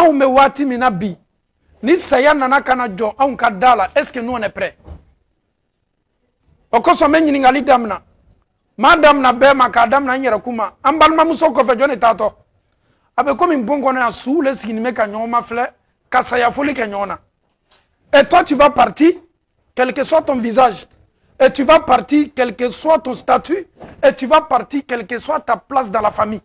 Aou me wati minabi. Ni saya nana kana jo aou kadala. Est-ce que nous on est prêts? Oko so men ningali damna. Madame na be makadam na nyera kuma. Ambal mamuso ko fe jone tato. Abe comme une bonne à sous le signe ka nyoma fle ka saya foli ka nyona. Et toi tu vas partir quel que soit ton visage. Et tu vas partir quel que soit ton statut. Et tu vas partir quelle que soit ta place dans la famille.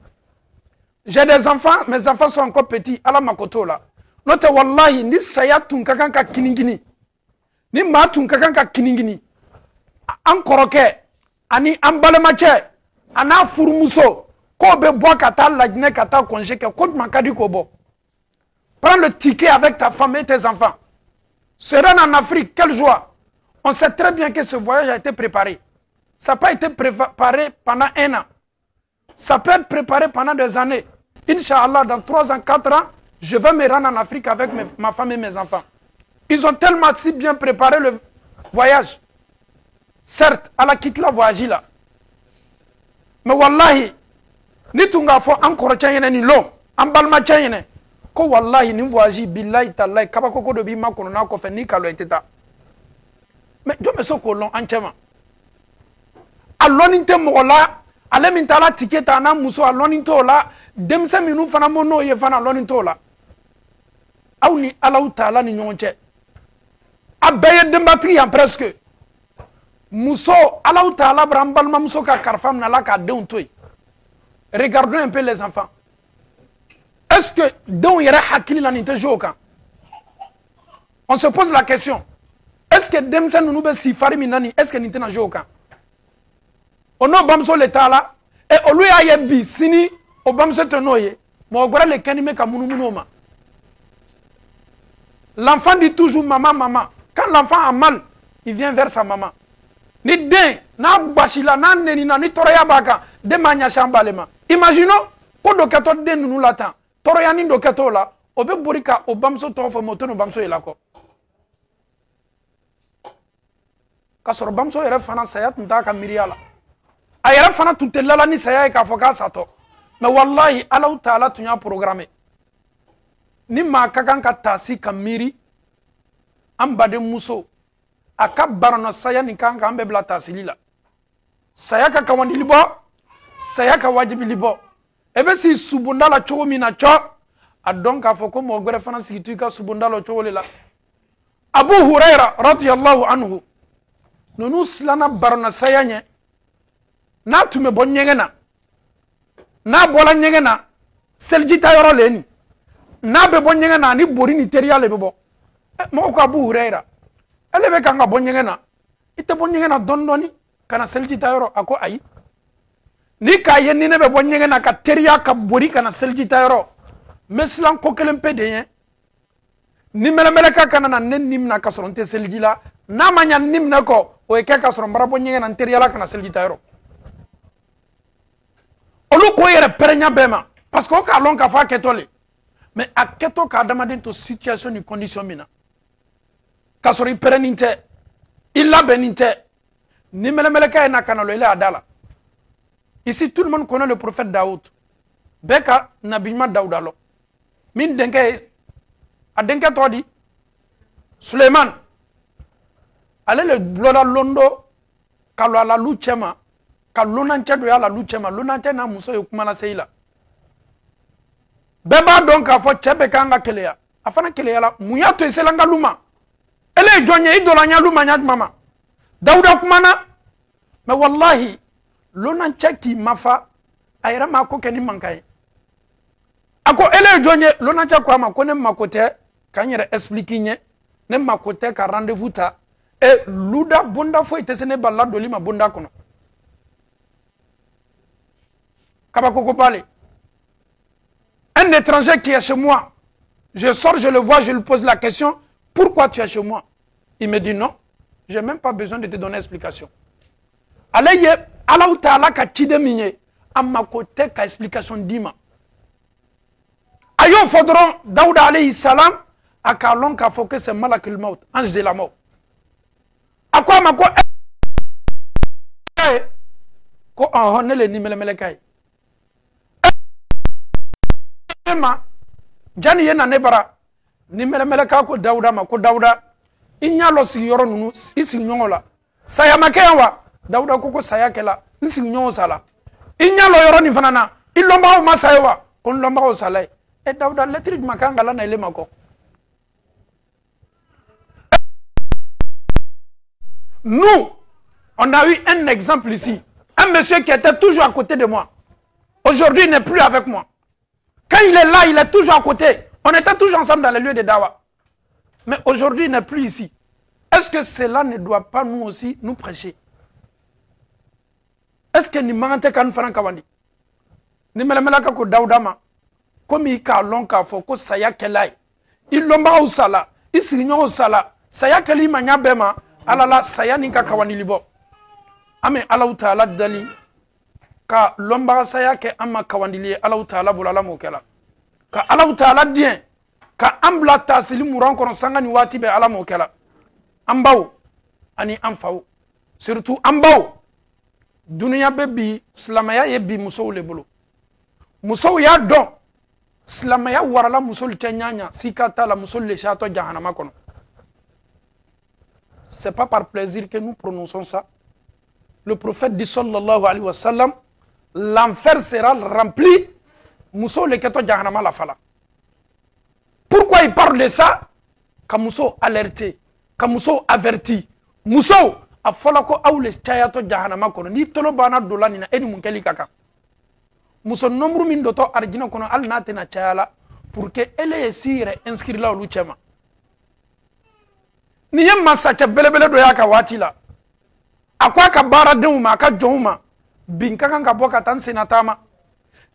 J'ai des enfants, mes enfants sont encore petits. Ala makoto là. Note wallahi ni saya tunkakan ka kiningini. Ni ma tunkakan ka kiningini. An koroke ani an balemache ana furmuso ko be bois kata lajne kata congé ke ko makadi ko bo. Prends le ticket avec ta femme et tes enfants. Sereine en Afrique, quelle joie. On sait très bien que ce voyage a été préparé. Ça n'a pas été préparé pendant 1 an. Ça peut être préparé pendant des années. Inch'Allah, dans 3 ans, 4 ans, je vais me rendre en Afrique avec ma femme et mes enfants. Ils ont tellement si bien préparé le voyage. Certes, à la quitte la voyage là. Mais wallahi, ni tunga fo encore chayene ni lo, ambalma chayene. Ko wallahi ni voyage billahi tallahi kabako ko do bi makono na ko fe ni kalo eteta. Mais je me suis colon entièrement. Aloninte mola, ale mintala ticket ana muso aloninto la, demse minu fana mono ye fana aloninto la. Aw ni alaw taala ni nyonche. Abeye dembatri en presque. Muso alaw taala brambal mamso ka karfam na la ka deun toy. Regardons un peu les enfants. Est-ce que deun yera hakili la ninte joka? On se pose la question. Est-ce que demse nous be sifari minani est-ce que ninte na joka? Ono bamso l'état là et au lieu ayebi sini o bamso tenoye mo gora le kanime ka munuma. L'enfant dit toujours maman maman. Quand l'enfant a mal, il vient vers sa maman. Ni den na bashila na neni na ni toroya baka de manya shambalema. Imaginons ko do kato den nous l'attend. Toroya ni do kato la obe borika o bamso to fo moto no bamso elako. Kasoro bamso yere fana sayat ntaka miriala. Ayara fana tutelala ni saya ka foka sato. Mais wallahi Allah Ta'ala tunya programmé. Ni ma kakan ka tasi kamiri ambade muso aka barano saya ni kan ka ambebla tasili la. Saya ka kawandi libo, saya ka wajibi libo. Ebe si subunda la chogo mina cho adon ka foko mo gore fana sigitu ka subunda la chogo la. Abu Huraira radiyallahu anhu nonu slana barano saya nye na tume bon nyengena na bola nyengena seljita yoro leni na be bon nyengena ni bori ni teriya le bebo mo ko Abu Huraira ele be kanga bon nyengena ite bon nyengena dondoni kana seljita yoro ako ayi ni ka yenni ne be bon nyengena ka teriya ka bori kana seljita yoro meslan ko kelen pede ni mele ka kana na nennim na kasronte seljila na manya nimna ko o e ka kasron bara bon nyengena teriya la kana seljita yoro. Olu ko yere perenya bema parce que o ka lon ka fa ketole mais a keto ka damaden to situation ni condition mina ka sori pereninte illa beninte ni mele ka na kanalo ile adala. Ici tout le monde connaît le prophète Daoud beka nabima Daoudalo min denke a denke todi Suleiman ale le bloda londo kalo ala luchema ka lunanche do yala luchema lunanche na muso yokumana seila beba donc a fo chebe kanga keleya afana keleya la muya to eselanga luma ele jonye idola nya luma nya mama Dauda kumana mais wallahi lunanche ki mafa ayra ma ko keni mankai ako ele jonye lunanche kwa ma ko ne makote kanyere expliquer nye ne makote ka rendez-vous ta e luda bunda fo itesene balla doli ma bunda kono. Un étranger qui est chez moi, je sors, je le vois, je lui pose la question, pourquoi tu es chez moi? Il me dit non, je n'ai même pas besoin de te donner explication. Allez, Allah Ta'ala ka chide minye, amma kote ka explication dima. Ayo fodron, Daouda alayhi salam, akalon ka foke se malakul maut, ange de la mort. A quoi ma ko on le ni mele kai. jani ye na ne bara ni melemeleka ko Dawuda ma ko Dawuda inya lo si yoro nunu isi nyongola saya makewa Dawuda ko saya kela isi nyongo sala inya lo yoro ni fanana ilomba o masayewa kon lomba o sala e Dawuda letri makanga la na ile mako. Nous, on a eu un exemple ici. Un monsieur qui était toujours à côté de moi. Aujourd'hui, il n'est plus avec moi. Quand il est là, il est toujours à côté. On était toujours ensemble dans les lieux de Dawa. Mais aujourd'hui, il n'est plus ici. Est-ce que cela ne doit pas nous aussi nous prêcher? Est-ce que nous manquons quand nous faisons Kawandi? Nous mettons ko Dawudama. Comme il a long qu'à faut que ça y a qu'elle aille. Il lomba au sala. Il s'ignon au sala. Ça y a qu'elle y mania bema. Alala saya ninka kawani libo ame Allah Ta'ala dali ka lomba saya ke amma kawandili Allah Ta'ala bulala mokela ka Allah Ta'ala dien ka ambla tasili muran kono sangani wati be ala mokela ambaw ani amfaw surtout ambaw dunya bebi islamaya ye bi muso le bulu muso ya don islamaya warala muso tenyanya sikata la muso le shato jahannama kono. C'est pas par plaisir que nous prononçons ça. Le prophète dit sallallahu alayhi wa sallam, l'enfer sera rempli. Mousso le keto jahannama la fala. Pourquoi il parle de ça? Ka Mousso alerté, ka Mousso averti. Mousso a fala ko awle chayato jahannama kono ni tolo bana dolani na eni munkeli kaka. Mousso nombre min doto arjina kono al natena chayala pour que elle sire inscrire la lu chema. Ni ye masacha belebele do ya ka wati la akwa ka bara den ma ka jonma bin ka kan ka boka tan senatama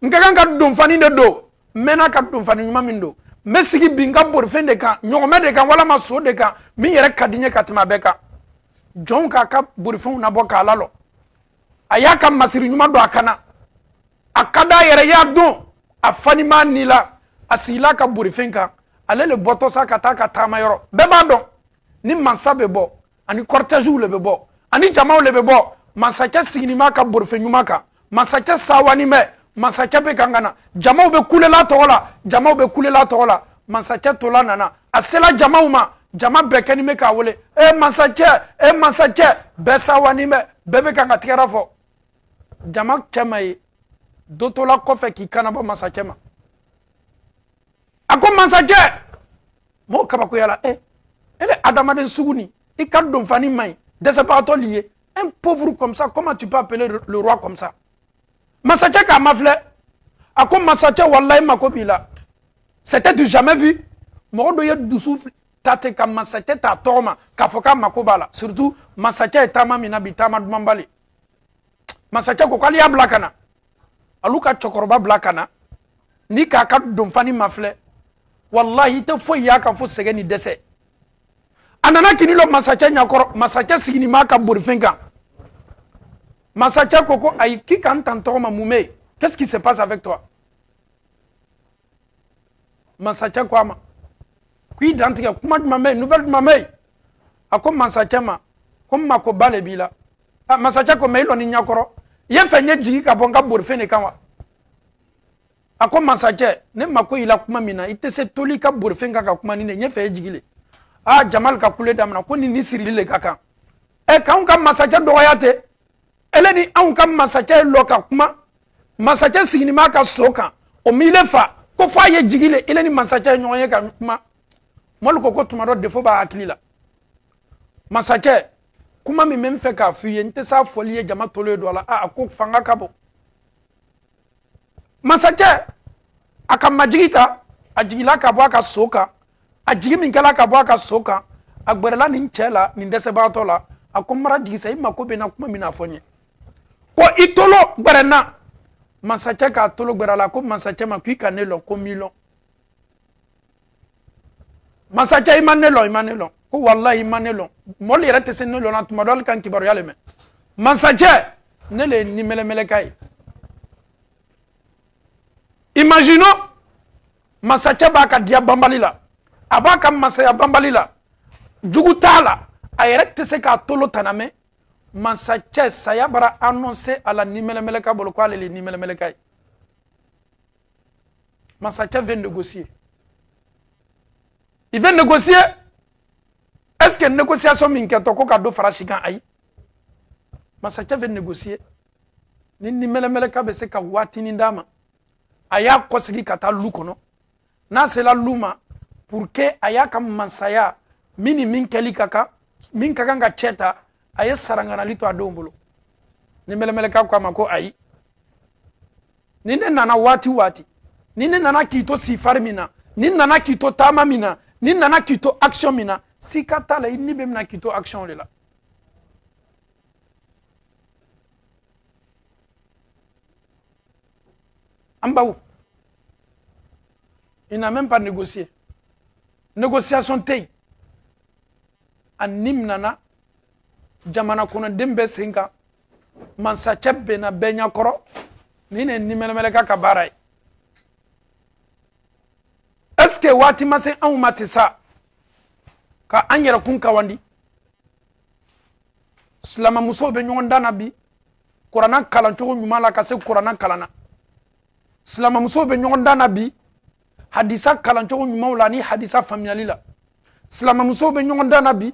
nka kan ka dum fani de do mena ka dum fani nyuma min do mesigi bin ka borfen de kan nyoma de kan wala maso de kan mi yere kadinye katima beka jon ka ka borfen na boka lalo ayaka masiri nyuma do akana akada yere ya don afani manila asila ka borfen kan ale le boto sa kata ka tamayoro beba don ni mansa bebo ani cortège le bebo ani jama le bebo mansacha signima ka borfe nyuma ka mansacha sawani me mansacha be kangana jama be kulela tola jama be kulela tola mansacha tola nana asela jama uma jama be kani me ka wole mansacha be sawani me bebe kanga tikara fo jama chamaye dotola kofe ki kana ba mansacha ma ako mansacha mo kabako yala elle est Adamaden Sougouni, il cadre d'un fani main, des séparations liés. Un pauvre comme ça, comment tu peux appeler le roi comme ça? Massacha Kamafle, à quoi Massacha Wallahi Makobila? C'était du jamais vu. Morodoye du souffle, tate kam Massacha ta torma, kafoka Makobala. Surtout, Massacha et Tama Minabitama Mambali. Massacha Kokalia Blakana. Aluka Chokoroba Blakana. Ni kaka d'un fani mafle. Wallahi, te faut yaka fo segeni dese. Anana kinilo masacha nyakoro masacha sigini maka borifenga masacha koko ay ki kan tantoma mume qu'est-ce qui se passe avec toi masacha kwama kui dantika kuma mame nouvelle mame ako masacha ma comme mako bale bila masacha ko melo ni nyakoro ye fenye jigi ka bonga borifene kanwa ako masacha ne mako ila kuma mina itese toli ka borifenga ka kuma ni ne fe jigile Jamal ka kule damna ko ni sirili le kaka kan ka masacha doyate ele ni an ka masacha loka kuma masacha sigini maka soka o milefa ko fa ye jigile ele ni masacha nyoye ka kuma mol ko tumaro defo ba akilila masacha kuma mi mem fe ka fuye nte sa folie jama tolo dola ko fanga kabo masacha akamajigita ajigila ka bo aka soka ajigi min kala ka bwa ka soka agberela ni nchela ni ndese batola akomara jigi sai makobe na kuma mina fonye ko itolo gberena masacha ka tolo gberala ko masacha ma kwi kanelo ko milo masacha imanelo ko wallahi imanelo moli rete senelo na tumadol kan kibaru yale me masacha nele ni melemele kai imaginons masacha ba ka dia bambalila abaka masaya bambalila jugutala ayrekte se ka tolo taname masacha saya bara annoncer à la nimelemeka bolo kwa le nimelemeka masacha vient négocier Il veut négocier. Est-ce que négociation minketo ko ka do farashikan ayi? Masakɛ veut négocier. Ni mele ka be se ka wati ni dama. Aya kosigi ka taa lu kono. N'a sela lu ma pour que aya ka mansaya mini min kɛli ka kan min ka kan ka cɛ ta a ye saranganali to a denw bolo. Ni melemeleka ko a ma ko ayi. Ni ne nana waati waati ni ne nana k'i to sifari min na ni nana k'i to taama min na ni nana k'i to action min na si ka t'a la i ni bɛ mina k'i to action de la. An baw il n'a même pas négocié. Négociation tɛ yen. A ni nana jamana kɔnɔden bɛ sen kan mansacɛ bɛnna bɛɛ ɲɛkɔrɔ ni ne ni mɛlɛmɛlɛka ka baara ye. Est-ce que waati ma se anw ma ten sa ka an yɛrɛ kun kawandi? Silamɛmusow bɛ ɲɔgɔn dan na bi kuranna kalan cogo ɲuman la ka se kuranna kalan na. Silamɛmusow bɛ ɲɔgɔn dan na bi hadisa kalan cogo ɲumanw la ni hadisa faamuyali la. Silamɛmusow bɛ ɲɔgɔn dan na bi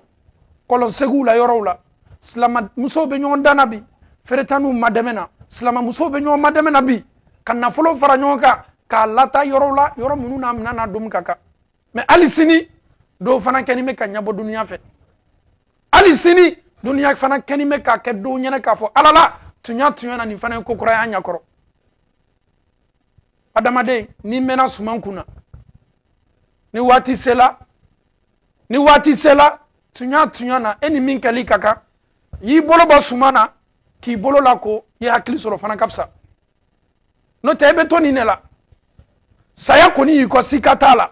kɔlɔnsegiw la yɔrɔw la. Silamɛmusow bɛ ɲɔgɔn dan na bi feretaniw ma dɛmɛ na. Silamɛmusow bɛ ɲɔgɔn ma dɛmɛ na bi ka nafolo fara ɲɔgɔn kan k'a lata yɔrɔw la yɔrɔ minnu n'a minɛn n'a domu ka kan. Mais hali sini dɔw fana kɛni bɛ ka ɲɛbɔ duniya fɛ. Hali sini duniya fana kɛni bɛ k'a kɛ dɔw ɲɛna k'a fɔ ala la tuɲa na nin fana ye ko kura y'an ɲɛkɔrɔ. Adamaden ni mɛnna suman kunna ni waati sela tuɲa na e ni min kɛli ka kan y'i bolo bɔ suman na k'i bolo la ko i ye hakili sɔrɔ fana ka fisa. N'o tɛ i bɛ to nin de la saya kɔni y'i kɔ sika t'a la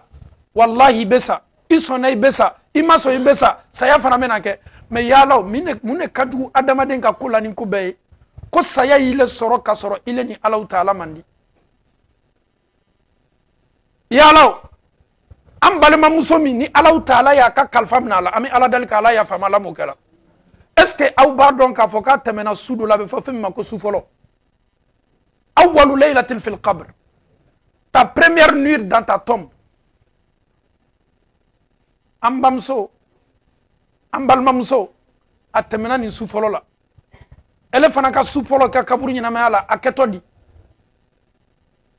wallahi i bɛ sa i sɔnna i bɛ sa i ma sɔn i bɛ sa saya fana bɛna kɛ. Mais yala mun de ka jugu adamaden ka ko la ni ko bɛɛ ye ko saya y'i le sɔrɔ ka sɔrɔ i le ni Alahu Taala man di. Yala an balimamuso min ni Alahu Taala y'a ka kalifa minɛ a la an bɛ Ala deli ka Ala yafa Ala m'o kɛra. Est-ce que aw b'a dɔn k'a fɔ k'a tɛmɛna su dɔ la a bɛ fɔ fɛn min ma ko su fɔlɔ? Awwalu laylatin fil qabr, ta première nuit dans ta tombe. An bamuso an balimamuso a tɛmɛna nin su fɔlɔ la. Elle fana ka su fɔlɔ ka kaburu ɲɛnamaya la a kɛtɔ di.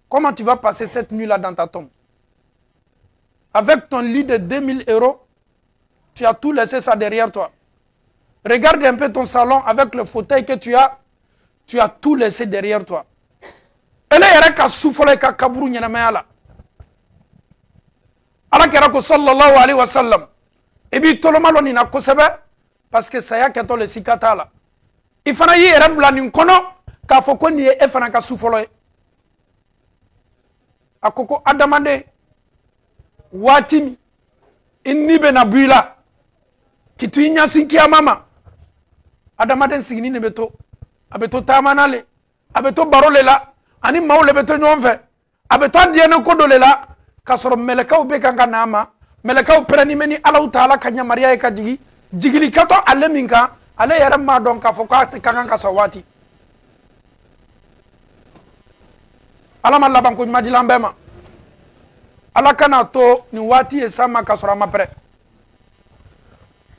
Comment tu vas passer cette nuit là dans ta tombe? Avec ton lit de 2000 €, tu as tout laissé ça derrière toi. Regarde un peu ton salon avec le fauteuil que tu as tout laissé derrière toi. Elle est ka souffle ka kaburu ɲɛnamaya la. Ala kɛra ko sallallahu alayhi wa sallam i b'i toloma lɔ nin na kosɛbɛ parce que saya kɛtɔ le sika t'a la. I fana y'i yɛrɛ bila nin kɔnɔ k'a fɔ ko nin ye e fana ka su fɔlɔ ye. A ko ko adamaden waati min i ni bɛna bɔ i la k'i to i ɲɛsin kiyama ma adamaden sigini de bɛ to a bɛ to taamana le a bɛ to baro le la ani maaw le bɛ to ɲɔgɔn fɛ a bɛ to a diɲɛ ko dɔ le la k'a sɔrɔ mɛlɛkɛw bɛ kan ka n'a ma mɛlɛkɛw pɛrɛnnen bɛ ni Alahu Taala ka yamaruya ye ka jigin jigilikɛtɔ ale min kan ale yɛrɛ m'a dɔn k'a fɔ k'a ka kan ka sa waati. Ala ma laban ko ɲuman di an bɛɛ ma. Ala kana to nin waati ye sa ma ka sɔrɔ a ma pɛrɛ.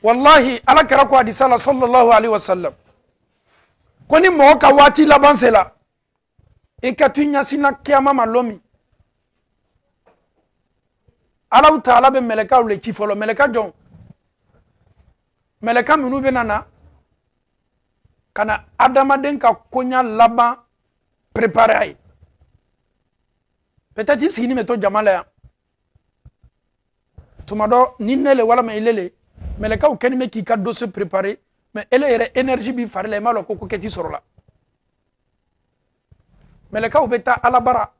Wallahi ala kɛra ko hadisa la sallallahu alaihi wasallam ko ni mɔgɔ ka waati laban sela i ka to i ɲɛsina kiyama ma lɔ min Alahu Taala bɛ mɛlɛkaw le ci fɔlɔ. Mɛlɛka jɔn? Mɛlɛka minnu bɛ na ka na adamaden ka koɲa laban préparer a ye. Peut-être i sigini bɛ to jama la yan tuma dɔ ni ne le walama ile le mɛlɛkaw kɛni bɛ k'i ka dossier préparer mais ele yɛrɛ énergie b'i fari la i m'a dɔn ko kɛ t'i sɔrɔ la. Mɛlɛkaw bɛ taa Ala bara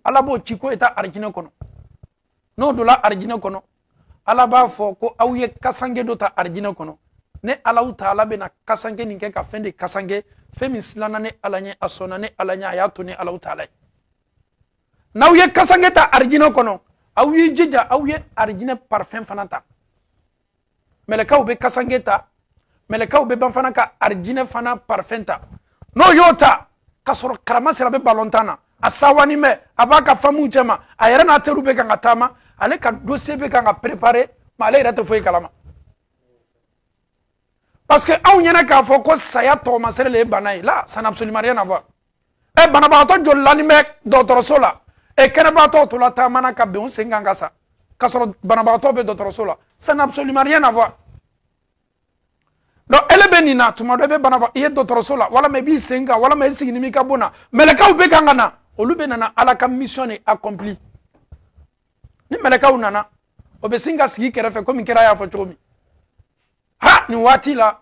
Ala b'o ci ko i taa arijinɛ kɔnɔ. N'o donna arijinɛ kɔnɔ Ala b'a fɔ ko aw ye kasange dɔ ta arijinɛ kɔnɔ ne Alahu Taala bɛna kasange nin kɛ ka fɛn de kasange fɛn min silanna ne Ala ɲɛ a sɔnna ne Ala ɲɛ a y'a to ne Alahu Taala ye. N'aw ye kasange ta arijinɛ kɔnɔ aw y'i jija aw ye arijinɛ parfum fana ta. Mɛlɛkaw bɛ kasange ta mɛlɛkaw bɛ ban fana ka arijinɛ fana parfum ta. N'o y'o ta ka sɔrɔ karama sira bɛ balontan na a sawani mɛ a b'a ka famuw cɛ ma a yɛrɛ n'a teriw bɛ kan ka taama ale ka dossier be kan ka préparer mais ale yɛrɛ tɛ foyi kalama parce que aw ɲɛna k'a fɔ ko saya tɔgɔmasɛrɛ le ye bana ye là ça n'a absolument rien à voir banabagatɔ joli la ni bɛ dɔgɔtɔrɔso la kɛnɛbagatɔ to la taamana ka bɛn u sen kan ka sa k'a sɔrɔ banabagatɔ bɛ dɔgɔtɔrɔso la ça n'a absolument rien à voir donc ele bɛ nin na tuma dɔ i bɛ banabagatɔ i ye dɔgɔtɔrɔso la walama i b'i sen kan walama i sigi ni min ka bon na mɛlɛkaw bɛ kan ka na olu bɛ nana ala ka mission de accompli ni mɛlɛkaw nana o bɛ sin ka sigi kɛrɛfɛ komi kɛra y'a fɔ cogo min ha nin waati la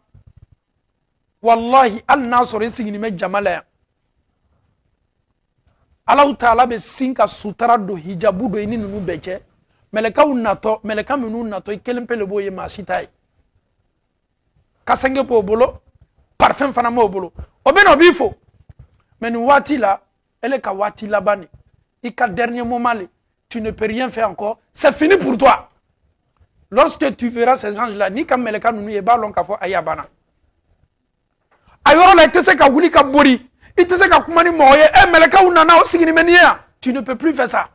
wallahi hali n'a sɔrɔ i sigilen bɛ jama la yan Allahu Taala bɛ sin ka sutara don hijabu don i ni ninnu bɛɛ cɛ mɛlɛkaw natɔ mɛlɛka minnu natɔ i kelen pe de b'o ye maa si t'a ye kasange b'o bolo parfum fana m'o bolo o bɛ na o b'i fo mais nin waati la ele ka waati laban de i ka dernier moment le tu ne peux rien faire encore c'est fini pour toi lorsque tu verras ces anges là ni ka mɛlɛka ninnu ye i b'a lɔn k'a fɔ ayi a banna a yɔrɔ la i tɛ se ka wuli ka bori i tɛ se ka kuma ni mɔgɔ ye mɛlɛkaw nana o sigini bɛ nin ye yan tu ne peux plus faire ça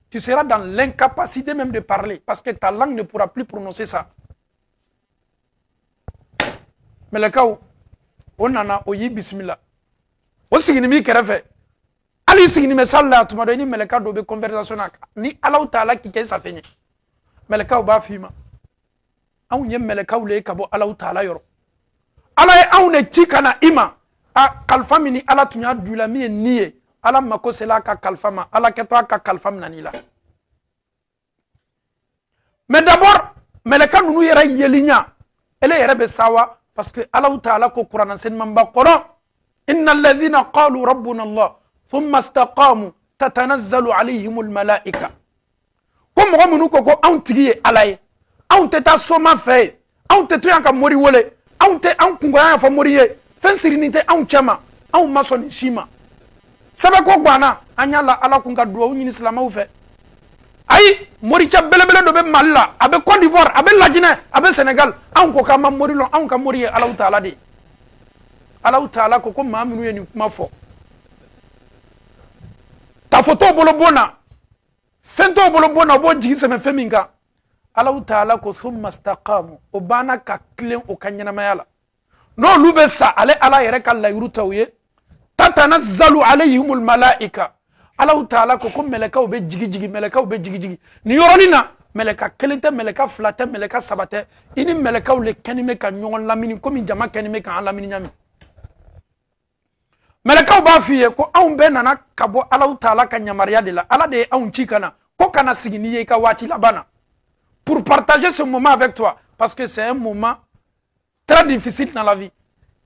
tu seras dans l'incapacité même de parler parce que ta langue ne pourra plus prononcer ça mɛlɛkaw o nana o y'i bisimila o sigini b'i kɛrɛfɛ hali i sigini bɛ salle la tuma dɔ i ni mɛlɛka dɔ bɛ conversation na ni Alahu Taala k'i kɛ i safɛ ɲɛ mɛlɛkaw b'a f'i ma anw ye mɛlɛkaw le ye ka bɔ Alahu Taala yɔrɔ ala ye anw de ci ka na i ma a kalifa min ni ala tun y'a du la min ye nin ye ala mako sela a ka kalifa ma ala kɛtɔ a ka kalifa minɛ n'i la mais d'abord mɛlɛka ninnu yɛrɛ yeli ɲa ele yɛrɛ bɛ sawa parce que Alahu Taala ko kuranɛ senimanba kɔnɔ inna alladhina qalu rabbuna Allah thumma istaqamu tatanazzalu alayhimul malaika ko mɔgɔ minnu ko anw tigi ye ala ye anw tɛ taa soma fɛ ye anw tɛ to yan ka mori wele anw tɛ anw kungoya y'a fɔ mori ye fɛn sirinin tɛ anw cɛ ma anw ma sɔn nin si ma sɛbɛ ko ganna an y'a la ala kun ka dugawu ɲini silamɛw fɛ ayi moricɛ belebele dɔ bɛ mali la a bɛ Côte d'Ivoire a bɛ Laginɛ a bɛ Sénégal anw ko k'an ma mori lɔn anw ka mori ye Alahu Taala de ye Alahu Taala ko maa minnu ye nin kuma fɔ k'a fɔ t'o bolo bon na fɛn t'o bolo bon na o b'o jigi sɛmɛ fɛn min kan Alahu Taala ko summa istaqamu o banna ka tilen o ka ɲɛnamaya la n'olu bɛ sa ale ala yɛrɛ ka layiru t'aw ye tatanazzalu alayhimul malaika Alahu Taala ko mɛlɛkaw bɛ jigi jigi mɛlɛkaw bɛ jigi jigi nin yɔrɔnin na mɛlɛka kelen tɛ mɛlɛka fila tɛ mɛlɛka saba tɛ i ni mɛlɛkaw le kɛni bɛ ka ɲɔgɔn lamini komi jama kɛni bɛ k'an lamini ɲami mɛlɛkaw b'a f'i ye ko anw bɛɛ nana ka bɔ Alahu Taala ka yamaruya de la ala de ye anw ci ka na ko kana sigi n'i ye i ka waati laban na pour partager ce moment avec toi parce que c'est un moment très difficile dans la vie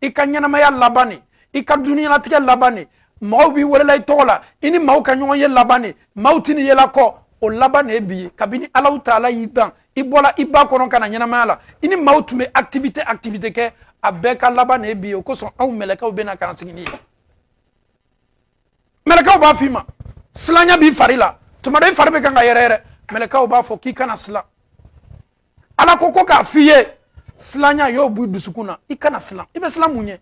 i ka ɲɛnamaya laban de i ka duniyalatigɛ laban de mɔgɔw b'i welela i tɔgɔ la i ni maaw ka ɲɔgɔn ye laban de maaw t'i ni yela kɔ o laban de ye bi ye kabini Alahu Taala y'i dan i bɔra i ba kɔnɔ ka na ɲɛnamaya la i ni maaw tun bɛ activité kɛ a bɛɛ ka laban de ye bi ye o kosɔn anw mɛlɛkaw bɛ na ka na sigi n'i ye mɛlɛkaw b'a f'i ma silanya b'i fari la tuma dɔ i fari bɛ kan ka yɛrɛ mɛlɛkaw b'a fɔ k'i kana silan ala ko k'a f'i ye silanya y'o b'i dusukun na i kana silan i bɛ silan mun ye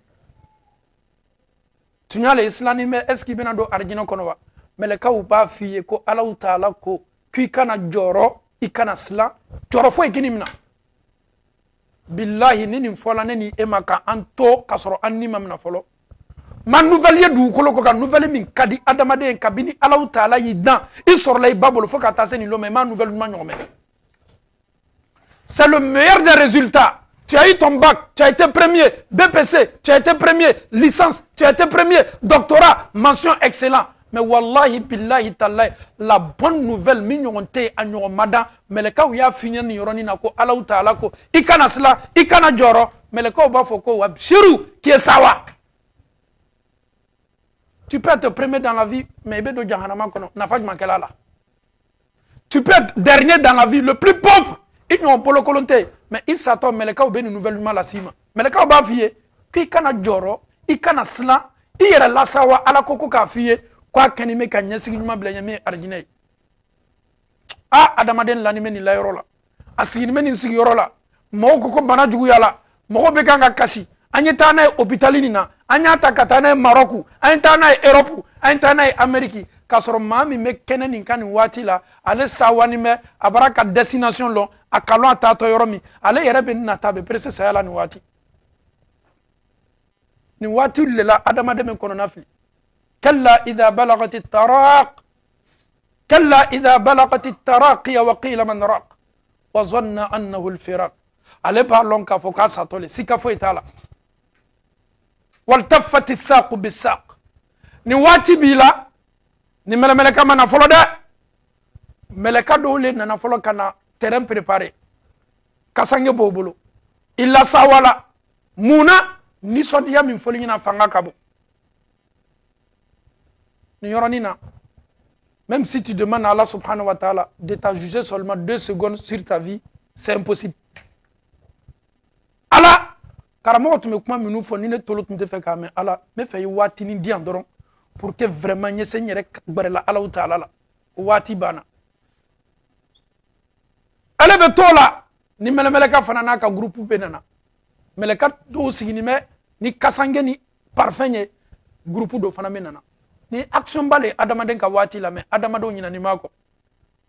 tun y'ale silanni bɛ est ce que i bɛna don arijinɛ kɔnɔ wa mɛlɛkaw b'a f'i ye ko Alahu Taala ko k'i kana jɔrɔ i kana silan jɔrɔ foyi k'i ni minɛ billahi ni nin fɔla ne ni e ma ka an to ka sɔrɔ an ni ma minɛ fɔlɔ ma nouvelle ye dugukolo ko ka nouvelle min ka di adamaden kabini Alahu Taala y'i dan i sɔrɔla i ba bolo fo ka taa se nin lɔ ma i ma nouvelle ɲuman ɲɔgɔn mɛn c'est le meilleur des résultats. Tu as eu ton bac, tu as été premier, BPC, tu as été premier, licence, tu as été premier, doctorat, mention excellent. Mais wallahi billahi tallahi, la bonne nouvelle, mignon te agnon madan, mais le cas où il y a fini ni yoroni na ko Allahu Taala ko, ikana sla, ikana joro, mais le cas où ba foko wab shiru qui est sawa. Tu peux être premier dans la vie, mais bedo jahannama kono, na faj mankela la. Tu peux être dernier dans la vie, le plus pauvre. Ils n'ont pas le volonté, mais ils s'attendent, mais les cas où ils nouvelle mal la cima. Mais les cas où ils ont qui kana joro, ils kana sla, ils yere la sawa ala koko ka fiye, quoi qu'un ime ka nyesi nyuma blenye arjine. Ah adamaden l'anime ni la yorola. Asigime ni sigi yorola. Mo koko bana jugu yala. Mo be kanga kashi. Anyeta na hospitalini na, anyata katana Maroc, anyeta na Europe, anyeta na Amerique. kasoro mami me kene nin kan wati la ale sawani me abaraka destination lo akalo atato yoromi ale yere be na tabe presse sayala ni wati lela adama de men kono nafli kalla idha balagat at-taraq kalla idha balagat at-taraq wa qila man raq wa zanna annahu al-firaq ale parlon ka foka satole sika fo itala waltaffat as-saq bis-saq ni wati bila ni meleka mana folo de meleka dole nana folo kana terrain préparé kasange bobolo illa sawala muna ni sodiya min foli na fanga kabo ni yoronina même si tu demandes à Allah subhanahu wa ta'ala de t'ajuger seulement 2 secondes sur ta vie c'est impossible ala karamo tu me kuma minu fo ni ne tolo tu te fait ka mais ala me fait wati ni di andoron pour que vraiment nye seigneur barela Allah ta'ala la wati bana ale be tola ni meleka fanana ka groupe benana meleka do sigini me ni kasange ni parfum ye groupe do fana menana ni action bale adama den ka wati la me adama do nyina ni mako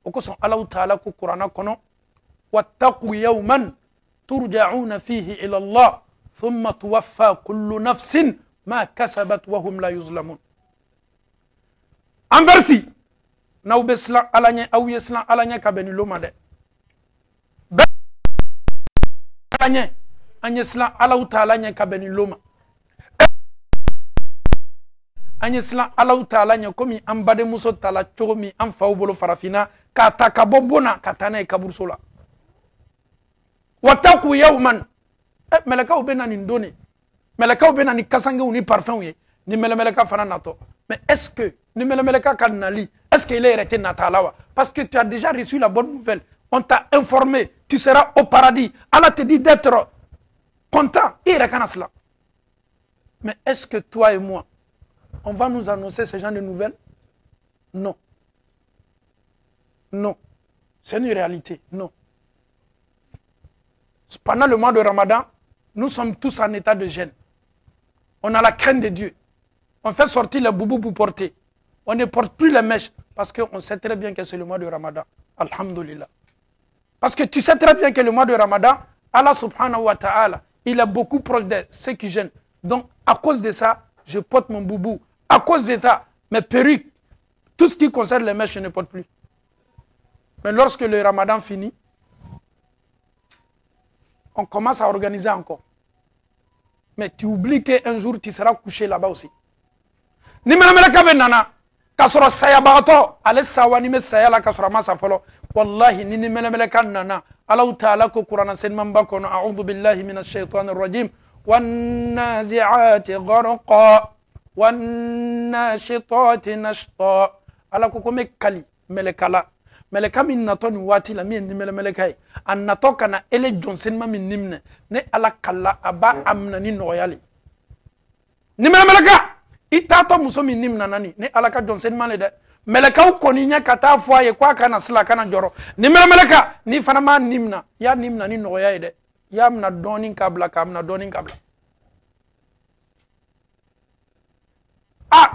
o ko son Allah ta'ala ko qur'ana kono wattaqu yawman turja'una fihi ila Allah thumma tuwaffa kullu nafsin ma kasabat wa hum la yuzlamun anversi na ubesla alanye au yesla alanye kabeni loma de alanye anyesla Allah ta'ala nya kabeni loma anyesla Allah ta'ala nya komi ambade muso tala chomi am fawbolo farafina ka takabobona katana kabursola wataku yawman meleka ubena ni ndone meleka ubena ni kasange uni parfum ye ni meleka fana nato mais est-ce que ni meleka kanali est-ce qu'il est arrêté natalawa parce que tu as déjà reçu la bonne nouvelle on t'a informé tu seras au paradis Allah te dit d'être content et reconnaissant mais est-ce que toi et moi on va nous annoncer ce genre de nouvelles? Non. Non. C'est une réalité. Non. Pendant le mois de Ramadan, nous sommes tous en état de gêne. On a la crainte de Dieu. On fait sortir les boubous pour porter. On ne porte plus les mèches parce qu'on sait très bien que c'est le mois de Ramadan. Alhamdulillah. Parce que tu sais très bien que le mois de Ramadan, Allah subhanahu wa ta'ala, il est beaucoup proche de ceux qui gênent. Donc, à cause de ça, je porte mon boubou. À cause de ça, mes perruques, tout ce qui concerne les mèches, je ne porte plus. Mais lorsque le Ramadan finit, on commence à organiser encore. Mais tu oublies qu'un jour, tu seras couché là-bas aussi. Ni meleka benana kasoro saya bagato ale sawani me saya la kasoro ma safolo wallahi ni meleka nana Allah ta'ala ko Qur'an sen mamba kono a'udhu billahi minash shaitanir rajim wan nazi'ati gharqa wan nashitati nashta ala ko me kali melekala meleka min nato ni wati la min meleka an nato kana ele jonsen ma min nimne ne ala kala aba amna ni noyali ni meleka itato muso min nimna nani ne alaka jonsen male de meleka ko ni nya kata fo ye kwa kana sila kana joro ni meleka ni fana ma nimna ya nimna ni noya de ya amna donin kabla kamna donin kabla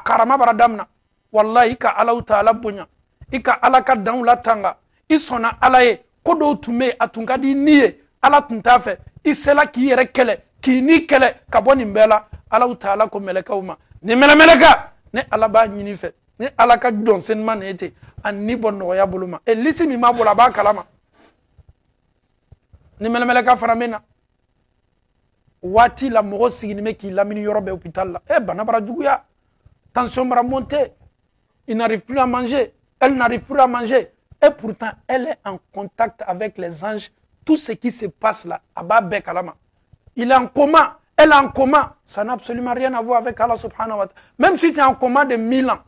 karama baradamna wallahi ka Allah ta'ala bunya ika alaka dan la tanga isona alaye kodo tume atunga di niye ala tuntafe isela ki yere kele ki ni kele kaboni mbela Allah ta'ala ko meleka uma ni meleka ne ala ba nyini fe ne alaka jonsen manete an ni bonno ya buluma e lisi mi mabula ba kalama ni meleka faramena wati la mo sigini me ki lamini yorobe hôpital la bana bara juguya tension bara monter il n'arrive plus à manger. Elle n'arrive plus à manger. Et pourtant, elle est en contact avec les anges. Tout ce qui se passe là, Abba Bekalama. Il est en coma. Elle est en coma. Ça n'a absolument rien à voir avec Allah subhanahu wa ta'ala. Même si tu es en coma de 1000 ans,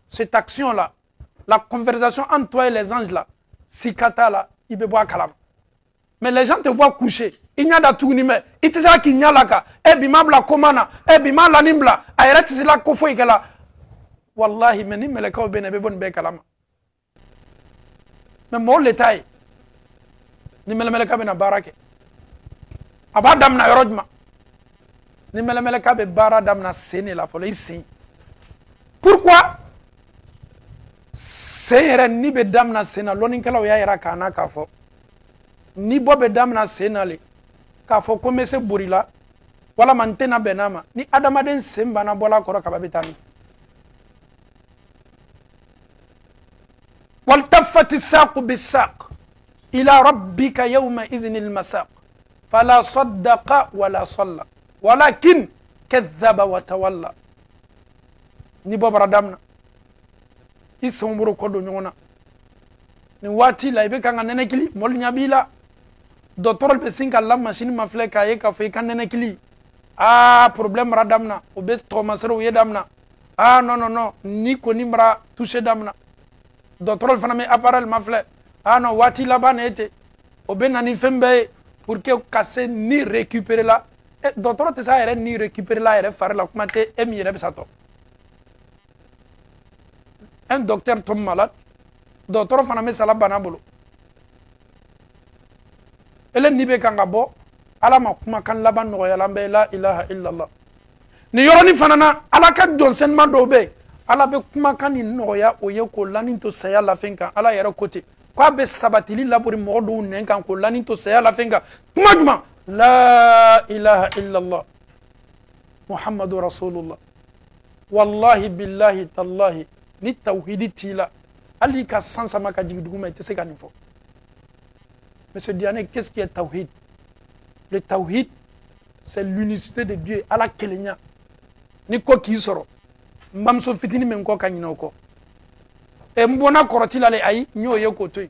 cette action-là, la conversation entre toi et les anges là, Sikata là, il peut boire kalama. Mais les gens te voient coucher. Il n'y a pas de tout. Il te dit qu'il n'y a pas de bimabla komana. Bimabla nimbla. Ayret c'est la kofo ikela. Wallahi, mais ni meleka obene be bon be kalama. Mais mo letaay. Ni meleka be na barake. Abadam na yorojma. Ni meleka be baradam na sene la folo ici. Pourquoi? Seyere ni be damna sena loni kala ya yara kana kafo ni bo be damna sena le kafo komese burila wala mantena benama ni adamaden semba na bola koro kababitani والتفت الساق بالساق إلى ربك يومئذ المساق فلا صدق ولا صلى ولكن كذب وتولى نبو بردامنا isomuro kodo nyona ni wati la ibe kanga nene kili mol nyabila docteur be singa la machine ma fleka ye ka fe kan nene kili problème radamna o be to masero ye damna non ni ko ni mra toucher damna docteur fana me appareil ma fle non wati la banete o be nani fembe pour que casser ni récupérer la docteur te sa ere ni récupérer la ere faire la kuma te emi ere besato. Un docteur tombe malade, docteur faname sala banabolo. Ele nibe kangabo, ala makuma kan laban no yalambe la ilaha illallah. Ni yoroni fanana ala ka Johnson madobe, ala be kuma kan ni noya oye ko lanin to saya la finka ala yere côté. Kwa be sabatili laburi modo nenkan ko lanin to saya la finka. Kuma la ilaha illallah. Muhammadur Rasulullah. Wallahi billahi tallahi ni tawhidi tila ali ka sansa maka jigi duguma ite se kanifo. Monsieur Diané, qu'est-ce qui est tawhid? Le tawhid c'est l'unicité de Dieu ala kelenya ni ko ki soro mbam so fitini men ko kanyina ko e mbona koroti la le ay nyoye ko toy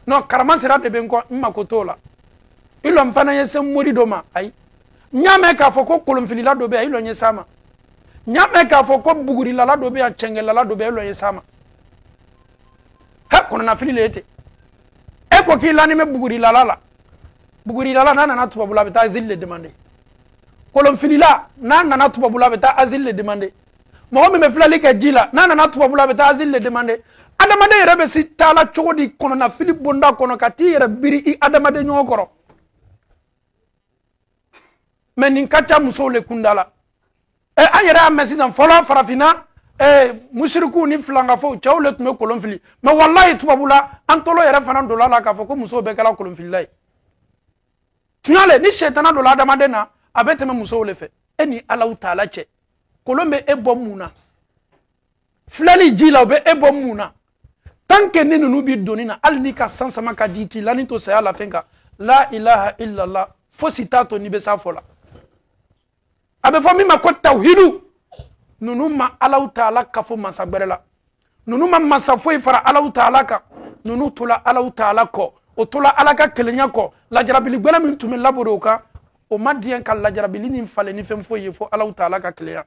no karama sera de ben ko mma ko tola ilo mfana yese mori doma ay nyame ka foko kolum filila do be ay lo nyesama nyame ka foko buguri la do be a chengela la do be lo nyesama ha kono na fili lete e ko ki lani me buguri la nana na tuba bula beta azil le demander kolum filila nana na tuba bula beta azil le demander mo me flali ka jila nana na tuba bula beta azil le demander adamade yere be si tala chogodi kono na fili bonda kono kati yere biri i adamade nyokoro men nin kacha muso le kundala ayere amesi san fola farafina mushriku ni flanga fo chawle tume kolon fili ma wallahi tubabula antolo yere fanan dola la ka fo ko muso be kala kolon fili lay tunyale ni shetana dola adamade na abete me muso le fe eni Allah taala che kolombe ebomuna flali jila be ebomuna tanke ninu nubi donina alnika sansa maka diki lani to saya la fenka la ilaha illallah fo sitato ni be sa fola abe fo mi makot tawhidu nunu ma Allah taala kafo masagberela nunu ma masafo ifara Allah taala ka nunu tula Allah taala ko o tula alaka kelenya ko la jarabili gbela min tumi laboro ka o madien ka la jarabili ni fale ni fem fo yefo Allah taala ka kelenya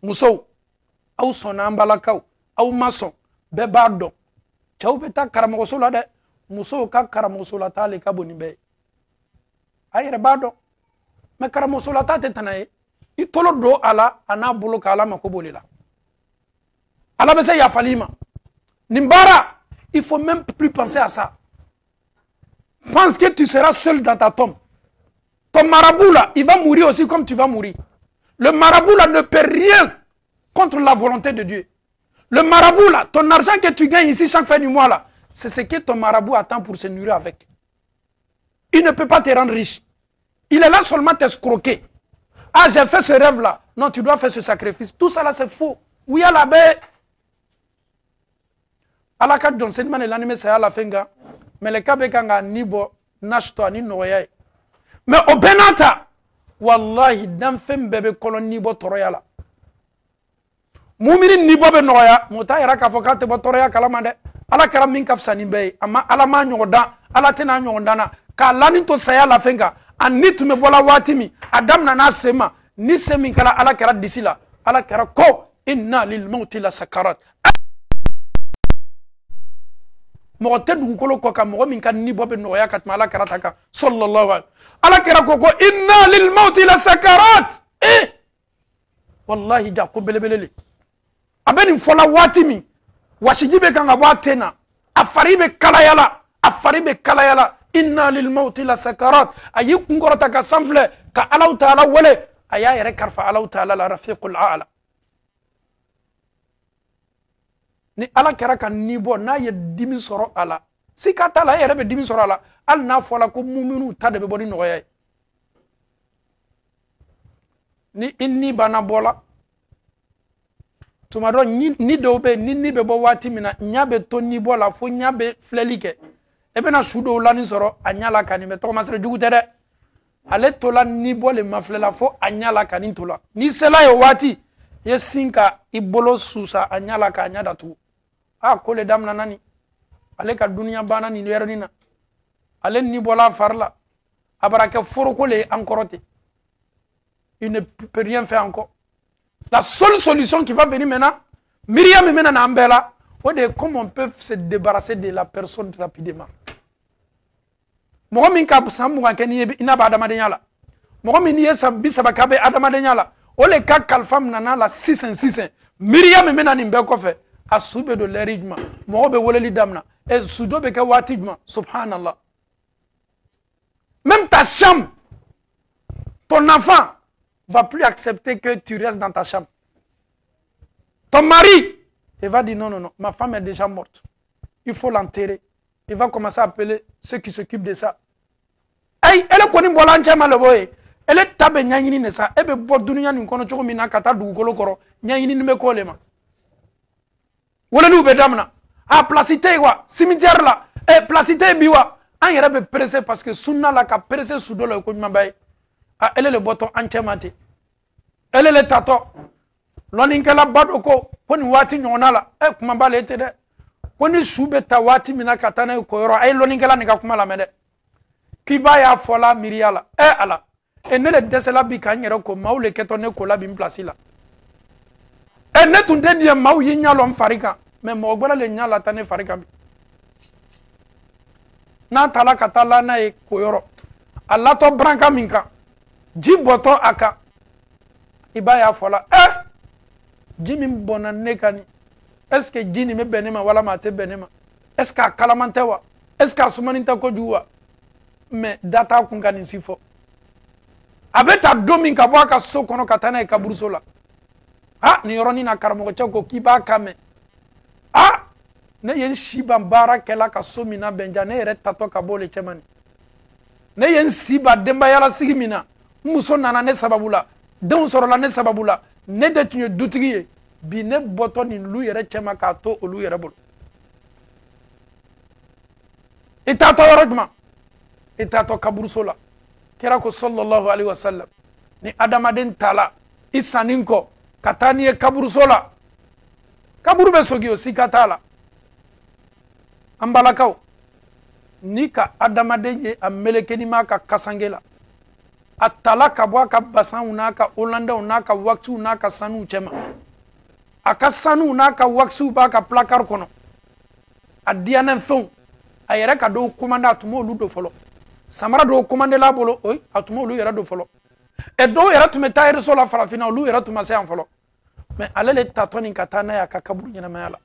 muso au sona mbalakaw au maso be bardo chaw beta karamo sola de muso ka karamo sola tale ka boni be ayre bardo me karamo sola tate tanaye itolo do ala ana bulu kala makobolila ala be se ya falima nimbara il faut même plus penser à ça. Pense que tu seras seul dans ta tombe. Ton marabout là, il va mourir aussi comme tu vas mourir. Le marabout là ne peut rien contre la volonté de Dieu. Le marabout là, ton argent que tu gagnes ici chaque fin du mois là, c'est ce que ton marabout attend pour se nourrir avec. Il ne peut pas te rendre riche. Il est là seulement t'escroquer. Ah, j'ai fait ce rêve là. Non, tu dois faire ce sacrifice. Tout ça là c'est faux. Oui, à la baie. Alaka Johnson man l'anime c'est à la finga mais le kabe kanga nibo nashto ni noya mais au benata wallahi dan fem bebe kolon nibo toroyala mumini nibo be noya mota yara ka fokate bo toroya kala mande ala karam min kafsani be ama ala ma nyoda ala tena nyondana ka lani to saya la finga anitu me bola watimi adam na sema ni semi kala ala kara disila ala kara ko inna lil mauti la sakarat mogote dugukolo ko ka mogo min kan ni bobe noya katma ala karataka sallallahu alaihi ala kira ko inna lil mauti la sakarat wallahi ja ko belebelele abeni fola watimi washijibe kanga watena afaribe kalayala inna lil mauti la sakarat ayi kungorota ka sanfle ka Allah taala wale aya yere karfa Allah taala la rafiqul aala ni ala kɛra ka ni bɔ n'a ye dimi sɔrɔ a la si ka t'a la e yɛrɛ bɛ dimi sɔrɔ a la hali n'a fɔla ko muminu ta de bɛ bɔ ni nɔgɔya ye ni i ni banna bɔ la tuma dɔ ni dɔw bɛ ni bɛ bɔ waati min na ɲa bɛ to ni bɔ la fo ɲa bɛ filɛli kɛ e bɛna su dɔw la ni sɔrɔ a ɲa la ka nin bɛ tɔgɔmasɛrɛ jugu tɛ dɛ ale tola ni bɔ le ma filɛ la fo a ɲa la ka nin to la ni sela ye waati ye sin ka i bolo susa a ɲa la k'a ɲa datugu ko le daminɛ na ni ale ka duniya banna nin yɔrɔnin na ale ni bɔla fari la a bara kɛ foroko le ye an kɔrɔ ten il ne peut rien faire encore la seule solution qui va venir maintenant Myriam min bɛna n'an bɛɛ la o de ye comment on peut se débarrasser de la personne rapidement mɔgɔ min ka san 20 kɛ n'i ye i n'a bɛ adamadenya la mɔgɔ min n'i ye san 30 kɛ a bɛ adamadenya la o le ka kalifa min nana la sisan Myriam min bɛna nin bɛɛ kɔfɛ a su bɛ don lɛri jumɛn mɔgɔ bɛ weleli daminɛ su dɔ bɛ kɛ waati jumɛn subhanallah même ta chambre ton enfant va plus accepter que tu restes dans ta chambre ton mari il va dire non ma femme est déjà morte il faut l'enterrer il va commencer à appeler ceux qui s'occupent de ça elle koni bola nchama le boy elle tabe nyanyini ne sa ebe bo dunya ni kono chogo mina kata dugukolo koro nyanyini ni me kolema wala nu be damna placité wa cimetière la placité biwa an yere be pressé parce que sunna la ka pressé sudo le ko nyuma bay elle le boto anchemate elle le tato loninkela bado ko koni wati nyona la kuma bale ete de koni sube ta wati mina katana ko yoro ay loninkela ni ka kuma la mede kiba ya fola miriala ala ne le desela bi ka nyere ko mawle keto ne ko la bi place la ne tunde die maw yi nyalo mfarika mais mo gbara le nyala tane farika bi na tala katala na e ko yoro alla to branka minka jiboto aka iba ya fola jimi bona nekani est-ce que jini me benema wala ma te benema est-ce que kalamante wa est-ce que sumaninta ko juwa mais data kun kan sifo abeta domin ka bwa ka so kono katana e kaburuso la ni yoroni na karamo ko kiba kame ne yen shiba bara kela ka so mina benja ne ere tato ka bole chemani ne yen siba demba yala sigimina muso nana ne sababula don soro la ne sababula ne de tunye dutigi bi ne boto ni lu yere chema ka to olu yere bol itato yorojma itato kaburuso la kera ko sallallahu alaihi wasallam ni adamaden tala isaninko katani e kaburuso la kaburu be sogi o sikatala ambalakaw ni ka adamaden ye a melekeni ma ka kasangela atala ka bwa ka basan na ka olanda na ka waktu na ka sanu chema aka sanu na ka waktu ba ka placard kono adiana fon ayere ka do commanda tumo lu do folo samara do commande la bolo atumo lu yera do folo e do yera tume tayre so la farafina lu yera tuma se an folo mais alele tatoni katana ya ka kaburu nyana mayala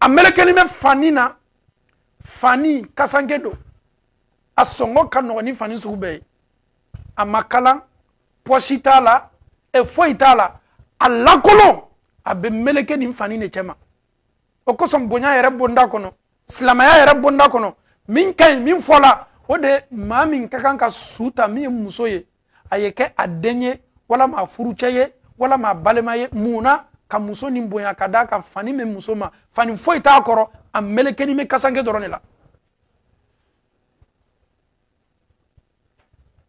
amelekeni me fanina fani kasangedo asongo kano ni fani sugube amakala poshitala e foitala alakolo abe melekeni fani ne chema okosom bonya yere bonda kono slamaya yere bonda kono min kay min fola ode mami kakan ka suta mi musoye ayeke adenye wala ma furucheye wala ma balemaye muna ka muso ni bonya kada ka fani me muso ma fani foita akoro amelekeni me kasange doronela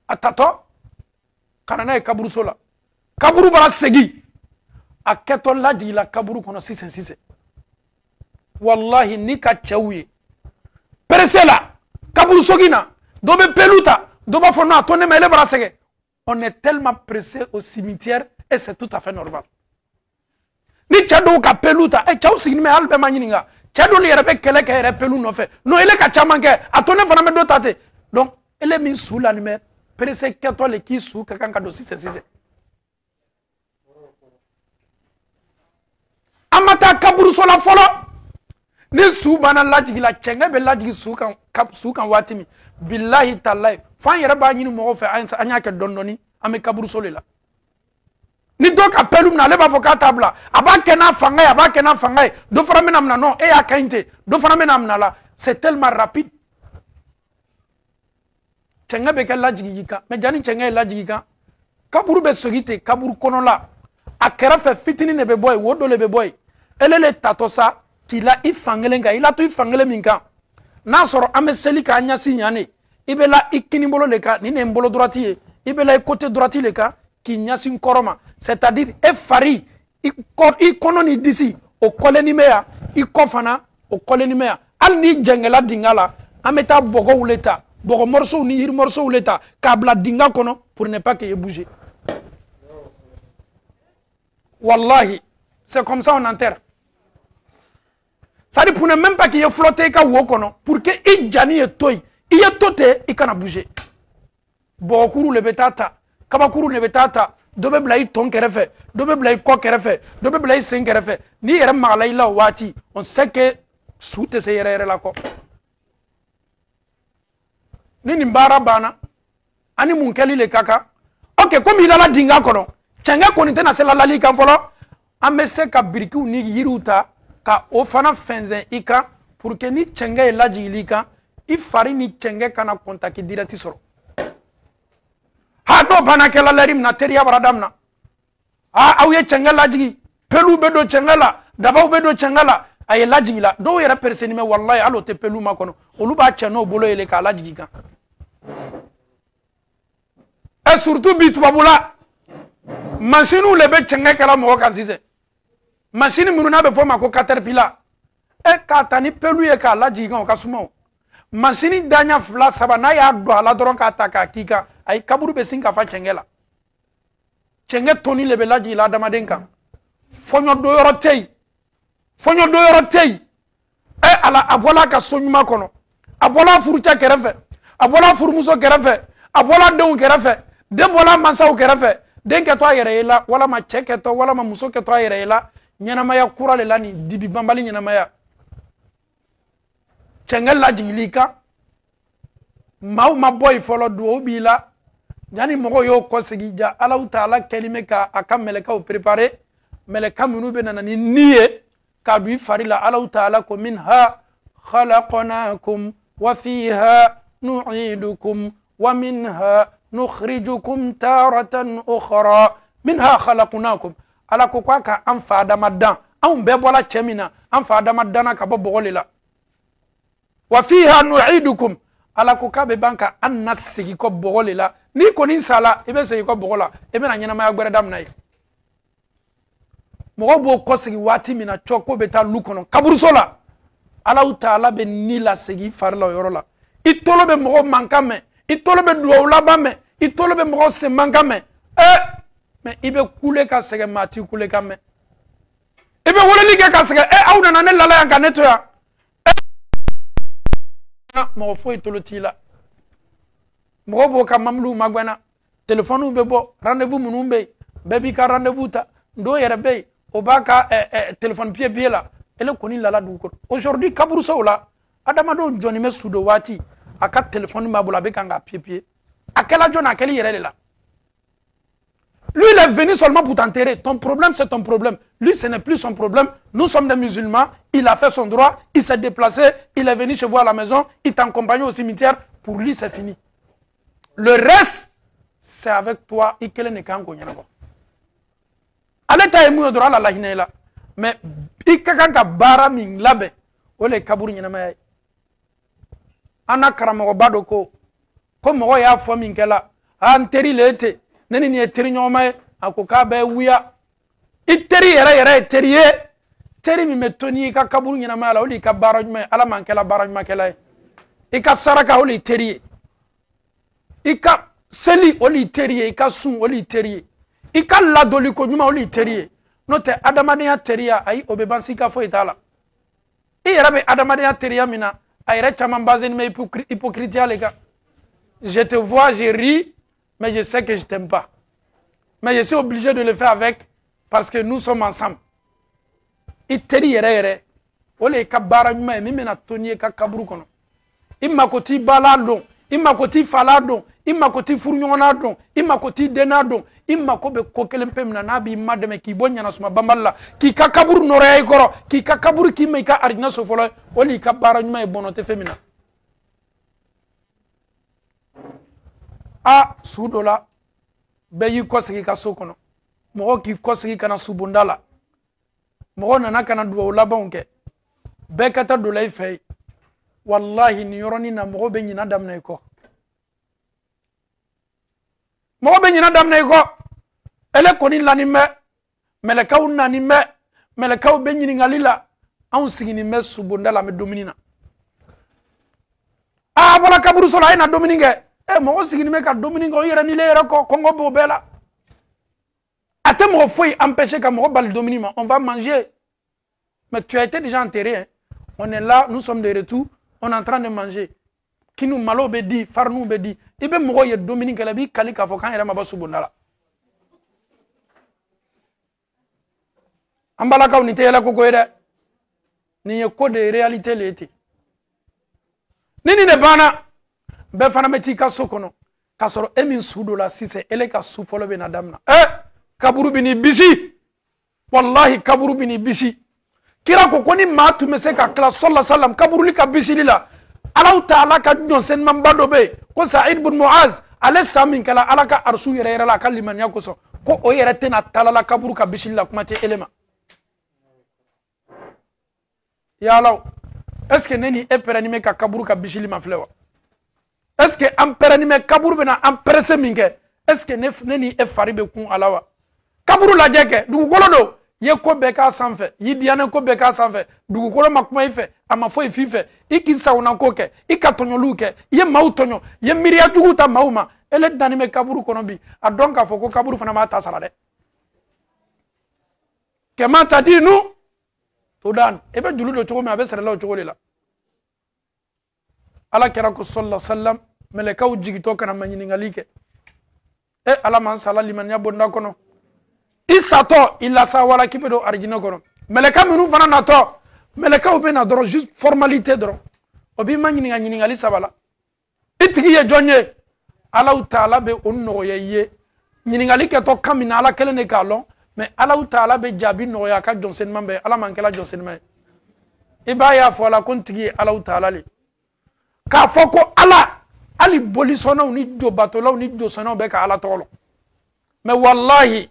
atato kanana e kaburu sola kaburu bara segi aketo laji la kaburu kono sise wallahi ni ka chawye peresela kaburu sogina dobe peluta doba fona tonne mele bara sege on est tellement pressé au cimetière et c'est tout à fait normal ni chado ka peluta chaw signi me albe manyininga chado li rebe kele ke re pelu no fe no ele ka chamanke atone fana me dotate donc ele min sula ni me pressé keto le ki su ka kan ka do sise amata kaburu sola folo ni su bana laji la chenga be laji su kan watimi billahi tallahi fan yere ba nyini mo fe anya ke dondoni ame kaburu solo la ni do ka pelu na le ba foka tabla aba kena fanga aba kena fanga do fana mena mna non e ya kainte do fana mena mna la c'est tellement rapide chenga be kala jigika me jani chenga la jigika kaburu be sogite kaburu kono la akera fe fitini ne be boy wodo le be boy elele tatosa kila ifangelenga ila tu ifangele minka na soro ameseli ka nyasi nyane ibela ikini bolo leka ni ne mbolo droitier ibela côté droitier leka ki nyasi koroma c'est-à-dire e fari i kono ni disi o koleni meya i kofana o koleni meya al ni jengela dingala ameta bogo uleta bogo morceau ni hir morceau uleta kabla dinga kono pour ne pas que ye bouger. Wallahi c'est comme ça on enterre. Ça dit pour ne même pas qu'il y ait flotté ka wokono pour que i jani e toy i ye tote i kana bouger. Bokuru le betata kabakuru ne betata dobe blai ton kerefe dobe blai ko kerefe dobe blai sen kerefe ni yere magala ila wati on sait que soute se yere la ko ni nimbara bana ani munkeli le kaka ok comme il a la dinga kono chenga koni tena sela lali kan folo amese ka biriku ni yiruta ka ofana fenzen ika pour que ni chenga e laji ilika i fari ni chenga kana contacter direct soro ha do bana kala larim na teriya baradamna awye chenga laji pelu bedo chenga la dabaw bedo chenga la ay laji la do yera perseni me wallahi alo te pelu makono oluba cheno bolo ele ka laji kan et surtout bitubabula machine le be chenga kala mo kan sise machine mununa be fo mako caterpillar e ka tani pelu ye ka laji kan o ka sumo machine danya fla sabana ya do ala doron ka taka kika ay kaburu be sinka fa chengela chenge toni le be laji la damadenka fonyo do yoro tei e ala abola ka sonyuma kono abola furucha kerefe abola furumuso kerefe abola deun kerefe de bola mansaw kerefe den ke to ayere la wala ma cheke to wala ma muso ke to ayere la nyana maya kurale la ni dibi bambali nyana maya chenge laji lika mau ma boy folo do bila yani mogo yo ko sigija Allah taala kelime ka akam meleka o préparer meleka munu be nanani niye ka du farila Allah taala ko minha khalaqnakum wa fiha nu'idukum wa minha nukhrijukum taratan ukhra minha khalaqnakum ala ko kwa ka an fa damadan an be bola chemina an fa damadan ka bo bogolela wa fiha nu'idukum ala ko ka be banka an nasigi ko bogolela ni ko ni sala ibe segi ko bogola ibe na nyana ma gbere dam nay mo bo ko segi wati mina choko beta lukono kabursola ala taala be ni la segi farla yorola itolo be mo mankame itolo be duwa labame itolo be mo se mankame mais ibe kule ka sege mati kule kame ibe wole ni ka sege awna na ne lala yanka neto ya mo fo itolo tila mo bo ka mamlu magwana telephone be bo rendez-vous munumbe bebi ka rendez-vous ta ndo yere be o baka téléphone pied la ele koni lala du ko aujourd'hui kaburu sola adama do joni me sudo wati aka téléphone mabula be kanga pied akela jona akeli yere la lui il est venu seulement pour t'enterrer. Ton problème c'est ton problème, lui ce n'est plus son problème. Nous sommes des musulmans, il a fait son droit, il s'est déplacé, il est venu chez vous à la maison, il t'a accompagné au cimetière, pour lui c'est fini. Le reste c'est avec toi ikele ne kango nyanako ale ta emu yodora la lahinela mais ikaka bara min labe ole kaburu nyana may ana karamo bado ko mo ya fo min kala anteri lete neni ni eteri nyoma akoka be wuya iteri yere teri mi metoni ka kaburu nyana may la oli ka bara nyuma ala man kala bara nyuma kala ika saraka oli teri ika seli oli terie ika sun oli terie ika ladoli ko nyuma oli terie note adamadiya teria ay obebansi ka fo itala yerabe adamadiya teria mina ayre chaman bazen me hypocrite les je te vois je ris mais je sais que je t'aime pas mais je suis obligé de le faire avec parce que nous sommes ensemble iteri yere ole ka bara nyuma mi mena tonier ka kaburu kono imma ko ti balalo ima ko ti fala don ima ko ti furu ɲɔgɔnna don ima ko ti dena don ima ko be ko kelen pe mina n'a b'i ma dɛmɛ k'i bɔ ɲanasuma banbali la k'i ka kaburu nɔrɔya i kɔrɔ k'i ka kaburu k'i ma i ka arijinɛ so fɔlɔ o ni i ka baara ɲuman ye bɔnɔ tɛ fɛn min na su dɔ la bɛɛ y'i kɔsegi ka so kɔnɔ mɔgɔ k'i kɔsegi ka na subonda la mɔgɔ nana ka na duwawu labanw kɛ bɛɛ ka taa dɔ la i fɛ yen wallahi ni yɔrɔnin na mɔgɔ bɛ ɲina daminɛ i kɔ mɔgɔ bɛ ɲina daminɛ i kɔ ele kɔni lanin bɛ mɛlɛkaw nanin bɛ mɛlɛkaw bɛ ɲininkali la anw siginin bɛ subonda la an bɛ dumuni na a bɔra kaburu sɔrɔ a ye na dumuni kɛ mɔgɔ siginin bɛ ka dumuni kɛ o yɛrɛ nile yɛrɛ kɔ kɔngɔ b'o bɛɛ la a tɛ mɔgɔ foyi empêcher ka mɔgɔ bali dumuni ma on va manger mais tu as été déjà enterré hein? On est là nous sommes de retour on est en train de manger kinu malo bɛ di farinu bɛ di i bɛ mɔgɔ ye dumuni kɛ la i b'i kali k'a fɔ k'an yɛrɛ ma bɔ subonda la an balakaw nin tɛ yɛlɛ koko ye dɛ nin ye ko de ye réalité le ye ten ni nin de banna bɛɛ fana bɛ t'i ka so kɔnɔ k'a sɔrɔ e min su dɔ la sisan ele ka su fɔlɔ bɛ na daminɛ kaburu bɛ n'i bisi wallahi kaburu bɛ n'i bisi kira ko ni maa tun bɛ se ka tila sallallahu alaihi wasallam kaburuli ka bisili la Allahu Taala ka jɔnsɛnnimanba dɔ bɛ yen ko Saïd ibn Muaz ale sa min kɛla Ala ka arisu yɛrɛ yɛrɛ la a ka limaniya kosɔn ko o yɛrɛ tɛna talala kaburu ka bisili la kuma tɛ ele ma ya Allah est-ce que ne ni e pɛrɛni bɛ ka kaburu ka bisili ma filɛ wa est-ce que an pɛrɛni bɛ kaburu bɛ na an pɛrɛse min kɛ est-ce que ne ni e fari bɛ kun a la wa kaburu lajɛ kɛ dugukolo don ye ko bɛɛ k'a sanfɛ yi diyanen ko bɛɛ k'a sanfɛ dugukolo ma kuma i fɛ a ma foyi f'i fɛ i k'i sagona ko kɛ i ka tɔɲɔliw kɛ i ye maaw tɔɲɔ i ye miiriya jugu ta maaw ma ele danni bɛ kaburu kɔnɔ bi a dɔn k'a fɔ ko kaburu fana b'a ta sara dɛ kɛmɛ ta di nu to dan i bɛ juru don cogo min a bɛ sɛrɛla o cogo de la ala kɛra ko sallallahu alaihi wasallam mɛlɛkaw jigitɔ kana ma ɲininkali kɛ ala man sala limaniya bonda kɔnɔ i satɔ i lasa wala k'i bɛ don arijinɛ kɔnɔ mɛlɛka minnu fana natɔ mɛlɛkaw bɛ na dɔrɔn juste formalité dɔrɔn o b'i ma ɲininka ɲininkali saba la i tigi ye jɔn ye Allahu Taala bɛ o nɔgɔya i ye ɲininkali kɛtɔ kan min na ala kelen de k'a lɔn mais Allahu Taala bɛ jaabi nɔgɔya a ka jɔnsɛnniman bɛɛ ala man kɛla jɔnsɛnniman ye i b'a ye a fɔ a la ko n tigi ye Allahu Taala le k'a fɔ ko ala hali bolisɔnnaw ni jobatɔlaw ni josɔnnaw bɛ ka ala tɔgɔ lɔn mais wallahi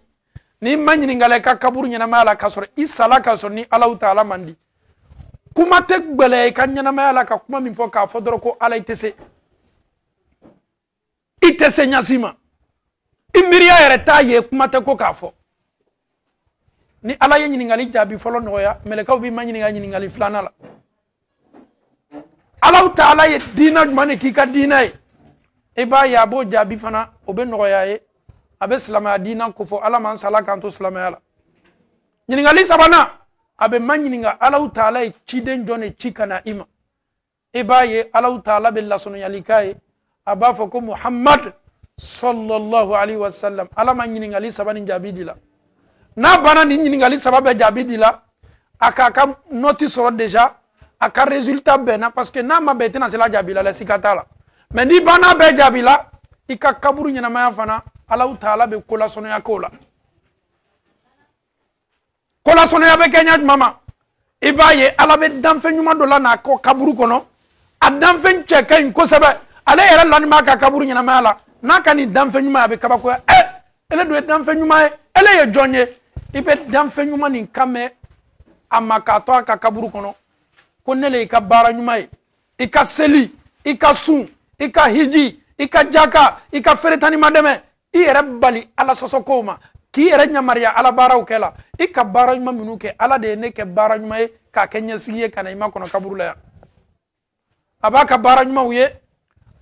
ni ma ɲininkali ka kaburu ɲɛnamaya la k'a sɔrɔ i sala k'a sɔrɔ ni Allahu Taala man di kuma tɛ gbɛlɛya i ka ɲɛnamaya la ka kuma min fɔ k'a fɔ dɔrɔn ko ala i tɛ se ɲasi ma i miiriya yɛrɛ t'a ye kuma tɛ ko k'a fɔ ni ala ye ɲininkali jaabi fɔlɔ nɔgɔya mɛlɛkaw b'i ma ɲininka ɲininkali filanan la Allahu Taala ye diinɛ jumɛn de k'i ka diinɛ ye i b'a ye a b'o jaabi fana o bɛ nɔgɔya ye a bɛ silamɛya diinɛ ko fɔ ala man sala k'an to silamɛya la ɲininkali sabanan a bɛ ma ɲininka Allahu Taala ye ciden jɔn de ci ka na i ma i b'a ye Allahu Taala bɛ lasɔnyali k'a ye a b'a fɔ ko Muhammad sallallahu alaihi wasallam ala ma ɲininkali saba ni jaabi di la n'a banna ni ɲininkali saba bɛ jaabi di la a k'a ka nɔti sɔrɔ déjà a ka résultat bɛnna parce que n'a ma bɛn i tɛna se la jaabi la sika t'a la mais ni banna bɛɛ jaabi la i ka kaburu ɲɛnamaya fana Allahu Taala bɛ ko lasɔnya k'o la ko lasɔnya bɛ kɛ ɲɛ jumɛn ma i b'a ye ala bɛ danfɛn ɲuman dɔ la n'a kɔ kaburu kɔnɔ a danfɛn cɛ ka ɲi kosɛbɛ ale yɛrɛ lani b'a ka kaburu ɲɛnamaya la n'a ka nin danfɛn ɲuman a bɛ kabakoya ele dun ye danfɛn ɲuman ye ele ye jɔn ye i bɛ danfɛn ɲuman nin kan mɛn a ma k'a to a ka kaburu kɔnɔ ko ne le i ka baara ɲuman ye i ka seli i ka sun i ka hiji i ka jaka i ka feretani ma dɛmɛ i yɛrɛ bali ala sɔsɔ kow ma k'i yɛrɛ ɲamariya ala baaraw kɛ la i ka baara ɲuman minnu kɛ ala de ye ne kɛ baara ɲuman ye k'a kɛ ɲɛsigi ye ka na i ma kɔnɔ kaburu la yan a b'a ka baara ɲumanw ye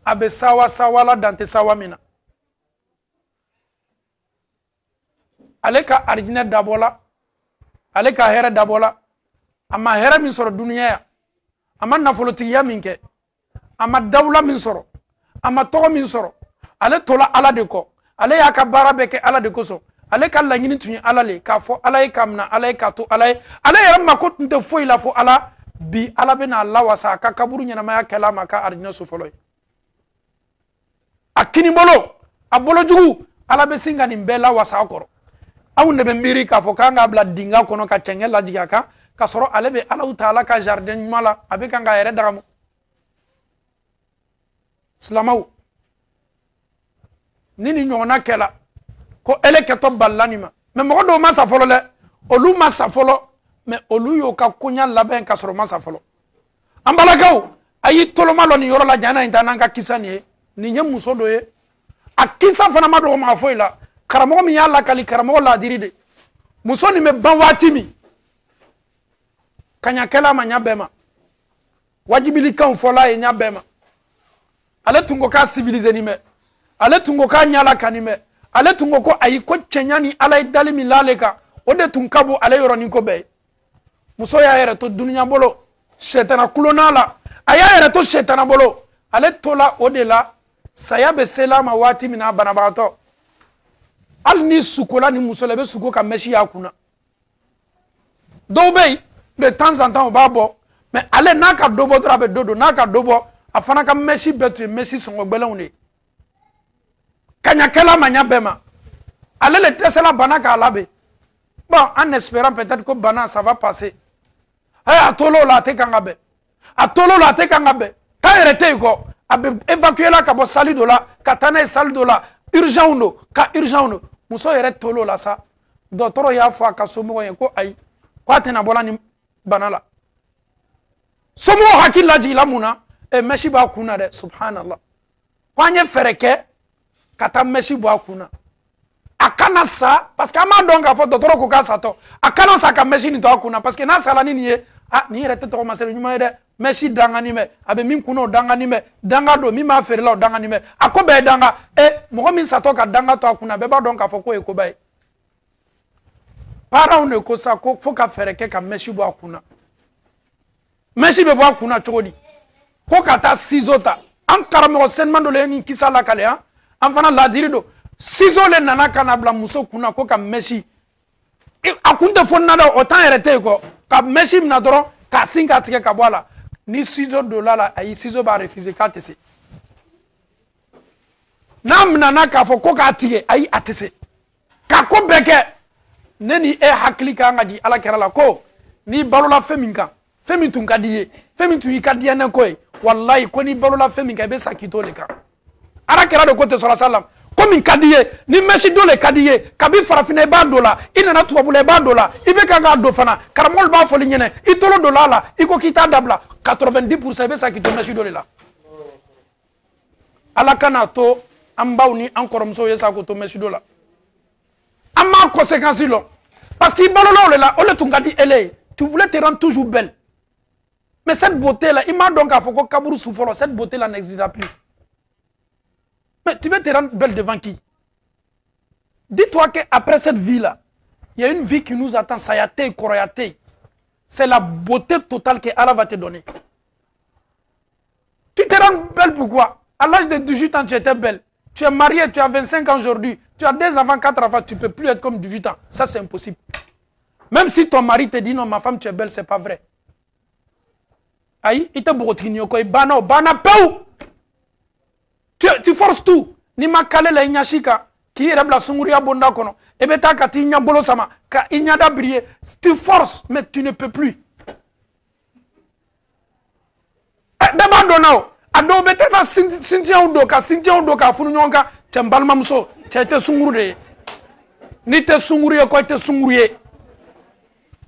a bɛ sawa sawa la dan tɛ sawa min na ale ka arijinɛ dabɔ la ale ka hɛrɛ dabɔ la a ma hɛrɛ min sɔrɔ duniya yan a ma nafolotigiya min kɛ a ma dawula min sɔrɔ a ma tɔgɔ min sɔrɔ ale tola ala de kɔ ale y'a ka baara bɛɛ kɛ ala de kosɔn ale ka laɲini tun ye ala le k'a fɔ ala ye k'a minɛ ala ye k'a to ala ye ale yɛrɛ mako tun tɛ foyi la fo ala bi ala bɛna lawasa a ka kaburu ɲɛnamaya kɛla a ma a ka arijinɛ so fɔlɔ ye akini bolo abolo jugu ala be singa ni bela wasa koro awu ne be mbiri ka fo kanga bla dinga kono ka chengel la jiga ka soro ale be ala taala ka jardin mala abe kanga yere dagamu slamaw nini nyona kela ko ele ke to ballanima me mo do masa folo le olu masa folo me olu yo ka kunya laben ka soro masa folo ambalakaw ayi toloma lo ni yoro la jana intananga kisani ni nye muso do ye akisa fana ma do ma foila karamo mi yalla kali karamo la diride muso ni me ban wati mi kanya kala ma nyabema wajibili kan fola e nyabema ale tungo ka civiliser ni me ale tungo ka nyala kanime ale tungo ko ayi ko chenyani ala idali mi laleka ode tunkabo ale yoro ni ko be muso ya yere to dunya bolo shetana kulonala aya yere to shetana bolo ale tola odela saya be selama wati mina banabato al ni sukola ni muso lebe suko ka meshi yakuna do be de temps en temps babo mais ale naka dobo trabe dodo naka dobo afana ka meshi betu meshi songo gbelawne kanya kala manya bema ale le tesela banaka alabe bon en espérant peut-être que bana ça va passer atolo la te kangabe atolo la te kangabe ta erete ko abe évacuer la kabo sali dola katana sali dola urgent no ka urgent no muso yere tolo la sa docteur ya fo ka somo yen ko ay ko atena bola ni banala somo hakilla ji lamuna e meshi ba kuna de subhanallah kwanye fereke kata meshi ba kuna akana sa parce que ama donc afo docteur ko ka sato akana sa ka meshi ni to kuna parce que na sala ni ni ni yere te to masere nyuma de meshi dangani me abe min kuno dangani me danga do mi ma ferila dangani me akobe danga mo min sato ka danga to kuna be ba donc afo ko e ko bay para on ko sa ko fo ka fereke ka meshi bo akuna meshi be bo akuna chodi ko kata sizota an karamo senman do le ni kisala kale an fana la dirido sizo le nana kana bla muso kuna ko ka meshi akunte fonna da autant erete ko ka meshi na doron ka singa tike ka bwala ni sizo dola la ayi sizo ba refuser ka tese nam nana ka fo ko ka tike ayi atese ka ko beke neni hakli ka ngaji ala kerala ko ni balola feminka femi tun kadiye femi tun ikadiye na koy wallahi ko ni balola feminka be sakito le ka ala kerala ko te sallallahu alaihi wasallam comme kadiye ni meshi dole kadiye kabi farafina ba dola ina na tubabule ba dola ibe kanga do fana karamol ba foli nyene itolo dola la iko kita dabla 90% be sa kito meshi dole la ala kana to ambawni encore mso yesa ko to meshi dola amma conséquence lo parce qu'il balolo là on le tungadi ele tu voulais te rendre toujours belle mais cette beauté là il m'a donc à foko kaburu soufolo cette beauté là n'existe plus. Mais tu veux te rendre belle devant qui? Dis-toi qu'après cette vie-là, il y a une vie qui nous attend, sayate, koroyate. C'est la beauté totale que Allah va te donner. Tu te rends belle pourquoi? À l'âge de 18 ans, tu étais belle. Tu es marié, tu as 25 ans aujourd'hui. Tu as 2 enfants, 4 enfants, tu ne peux plus être comme 18 ans. Ça, c'est impossible. Même si ton mari te dit non, ma femme, tu es belle, ce n'est pas vrai. Aïe, il te brotine, bana, bana, peu. Tu forces tout. Ni makale la inyashika ki rebla sunguria bonda kono ebeta ka ti nya bolo sama ka inya da briller. Tu forces mais tu ne peux plus. Daba donao ado beteta sintia udo ka funu nyonga tembal mamso tete sungure ni te sunguriye ko te sunguriye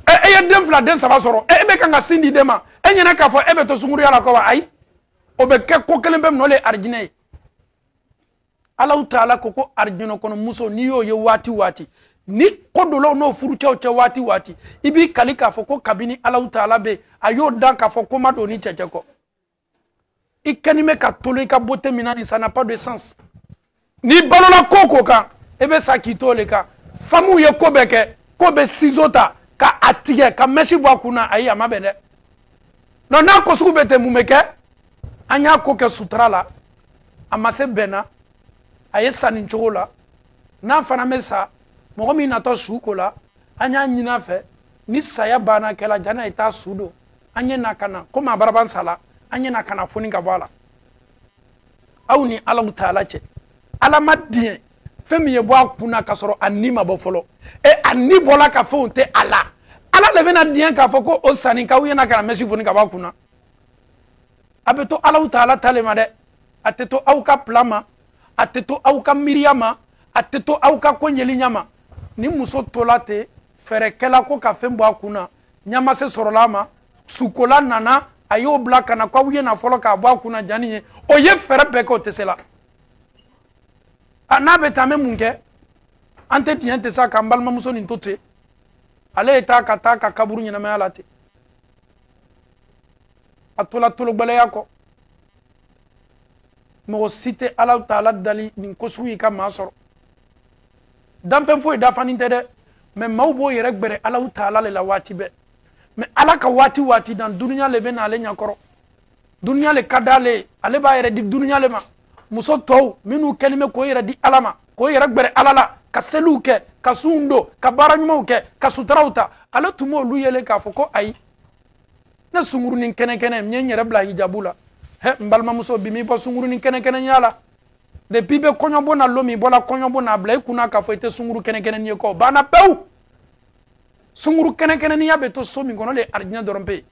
e dem fla den saba soro be ka nga sindi dema nyena ka fo be to sunguriya la ko wa ai obe ke ko kelembe no le arjine Allah Ta'ala koko arjino kono muso ni yo ye wati ni kodolo no furu che wati ibi kalika foko kabini Allah Ta'ala be ayo dan ka foko mado ni cheche ko ikanime ka tolo ka bote minani ça n'a pas de sens ni balola koko ka ebe sakito le ka famu ye kobeke kobe sizota ka atige ka meshi bwa kuna ayi amabede no na ko suku bete mumeke anya ko ke sutrala amase bena aye sani chola na fana mesa mo mi na to suko la anya nyina fe ni saya bana kala jana ita sudo anya na kana ko ma baraban sala anya na kana foni ga bala awni Allah Ta'ala che ala ma diɲɛ fɛn min ye bɔ a kunna k'a sɔrɔ a ni ma bɔ fɔlɔ a ni bɔla ka fɛnw tɛ a la ala de bɛna diɲɛ k'a fɔ ko o sanni k'aw ɲɛna ka na mɛsi foni ka bɔ a kunna a bɛ to Alahu Taala ta le ma dɛ a tɛ to aw ka plan ma a tɛ to aw ka miiriya ma a tɛ to aw ka ko ɲɛlinya ma ni muso tola ten fɛɛrɛkɛla ko ka fɛn bɔ a kunna ɲamase sɔrɔla a ma sukola nana a y'o bila ka na k'aw ɲɛna fɔlɔ k'a bɔ a kunna janni ye o ye fɛɛrɛ bɛɛ kɛ o tɛ se la n'a bɛ taa an bɛ mun kɛ an tɛ diɲɛ tɛ sa k'an balimamuso nin to ten ale ye taa ka kaburu ɲɛnamaya la ten a tola tologɛlɛya kɔ mɔgɔ si tɛ Alahu Taala dali nin ko sugu in ka maa sɔrɔ danfɛn foyi dafanin tɛ dɛ mais maaw b'o yɛrɛ gbɛrɛ Alahu Taala le la waati bɛɛ mais ala ka waati waati dan duniya le bɛ na ale ɲɛkɔrɔ duniya le ka d'ale ale b'a yɛrɛ di duniya le ma muso tɔw minnu kɛlen bɛ k'o yɛrɛ di ala ma k'o yɛrɛ gbɛrɛ ala la ka seliw kɛ ka sunw don ka baara ɲumanw kɛ ka sutaraw ta ale tun b'olu yɛlɛ k'a fɔ ko ayi ne sungurunin kɛnɛkɛnɛ n ye n yɛrɛ bila hijabu la n balimamuso bi m'i bɔ sungurunin kɛnɛkɛnɛya la depuis i bɛ kɔɲɔbɔ na lon min i bɔra kɔɲɔbɔ na bila i kunna k'a fɔ i tɛ sunguru kɛnɛkɛnɛnin ye kɔ o banna pewu sunguru kɛnɛkɛnɛniya bɛ to so min kɔnɔ le arijinɛ dɔrɔn pe yen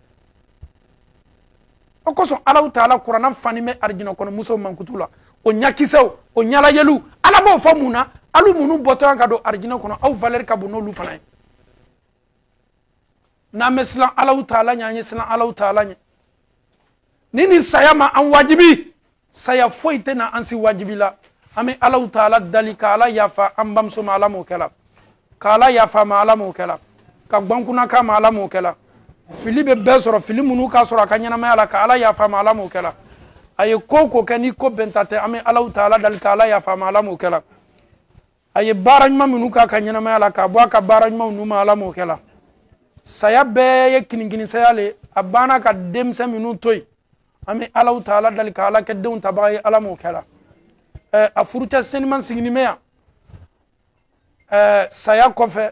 o kosɔn Alahu Taala kuranna fani bɛ arijinɛ kɔnɔ musow mankutu la o ɲakisɛw o ɲalayeliw ala b'o fɔ mun na alu minnu bɔtɔ yan ka don arijinɛ kɔnɔ aw valeur ka bon n'olu fana ye n'an bɛ siran Alahu Taala ɲɛ an ye siran Alahu Taala ɲɛ ni nin saya ma an wajibi saya foyi tɛ na an si wajibi la an bɛ Alahu Taala dali ka ala yafa an bamuso ma ala m'o kɛ la ka ala yafa ma ala m'o kɛ la ka gbɛnkunna k'a ma ala m'o kɛ la fili bɛ bɛɛ sɔrɔ fili minnu k'a sɔrɔ a ka ɲɛnamaya la ka ala yafa ma ala m'o kɛ la a ye ko o ko kɛ ni ko bɛnta tɛ an bɛ Alahu Taala dali ka ala yafa ma ala m'o kɛ la a ye baara ɲuman minnu k'a ka ɲɛnamaya la k'a bɔ a ka baara ɲumanw nu ma ala m'o kɛ la saya bɛɛ ye kinikini saya le a banna ka denmisɛn minnu to yen an bɛ Alahu Taala dali ka ala kɛ denw tabaga ye ala m'o kɛ la a furucɛ seniman siginin bɛ yan saya kɔfɛ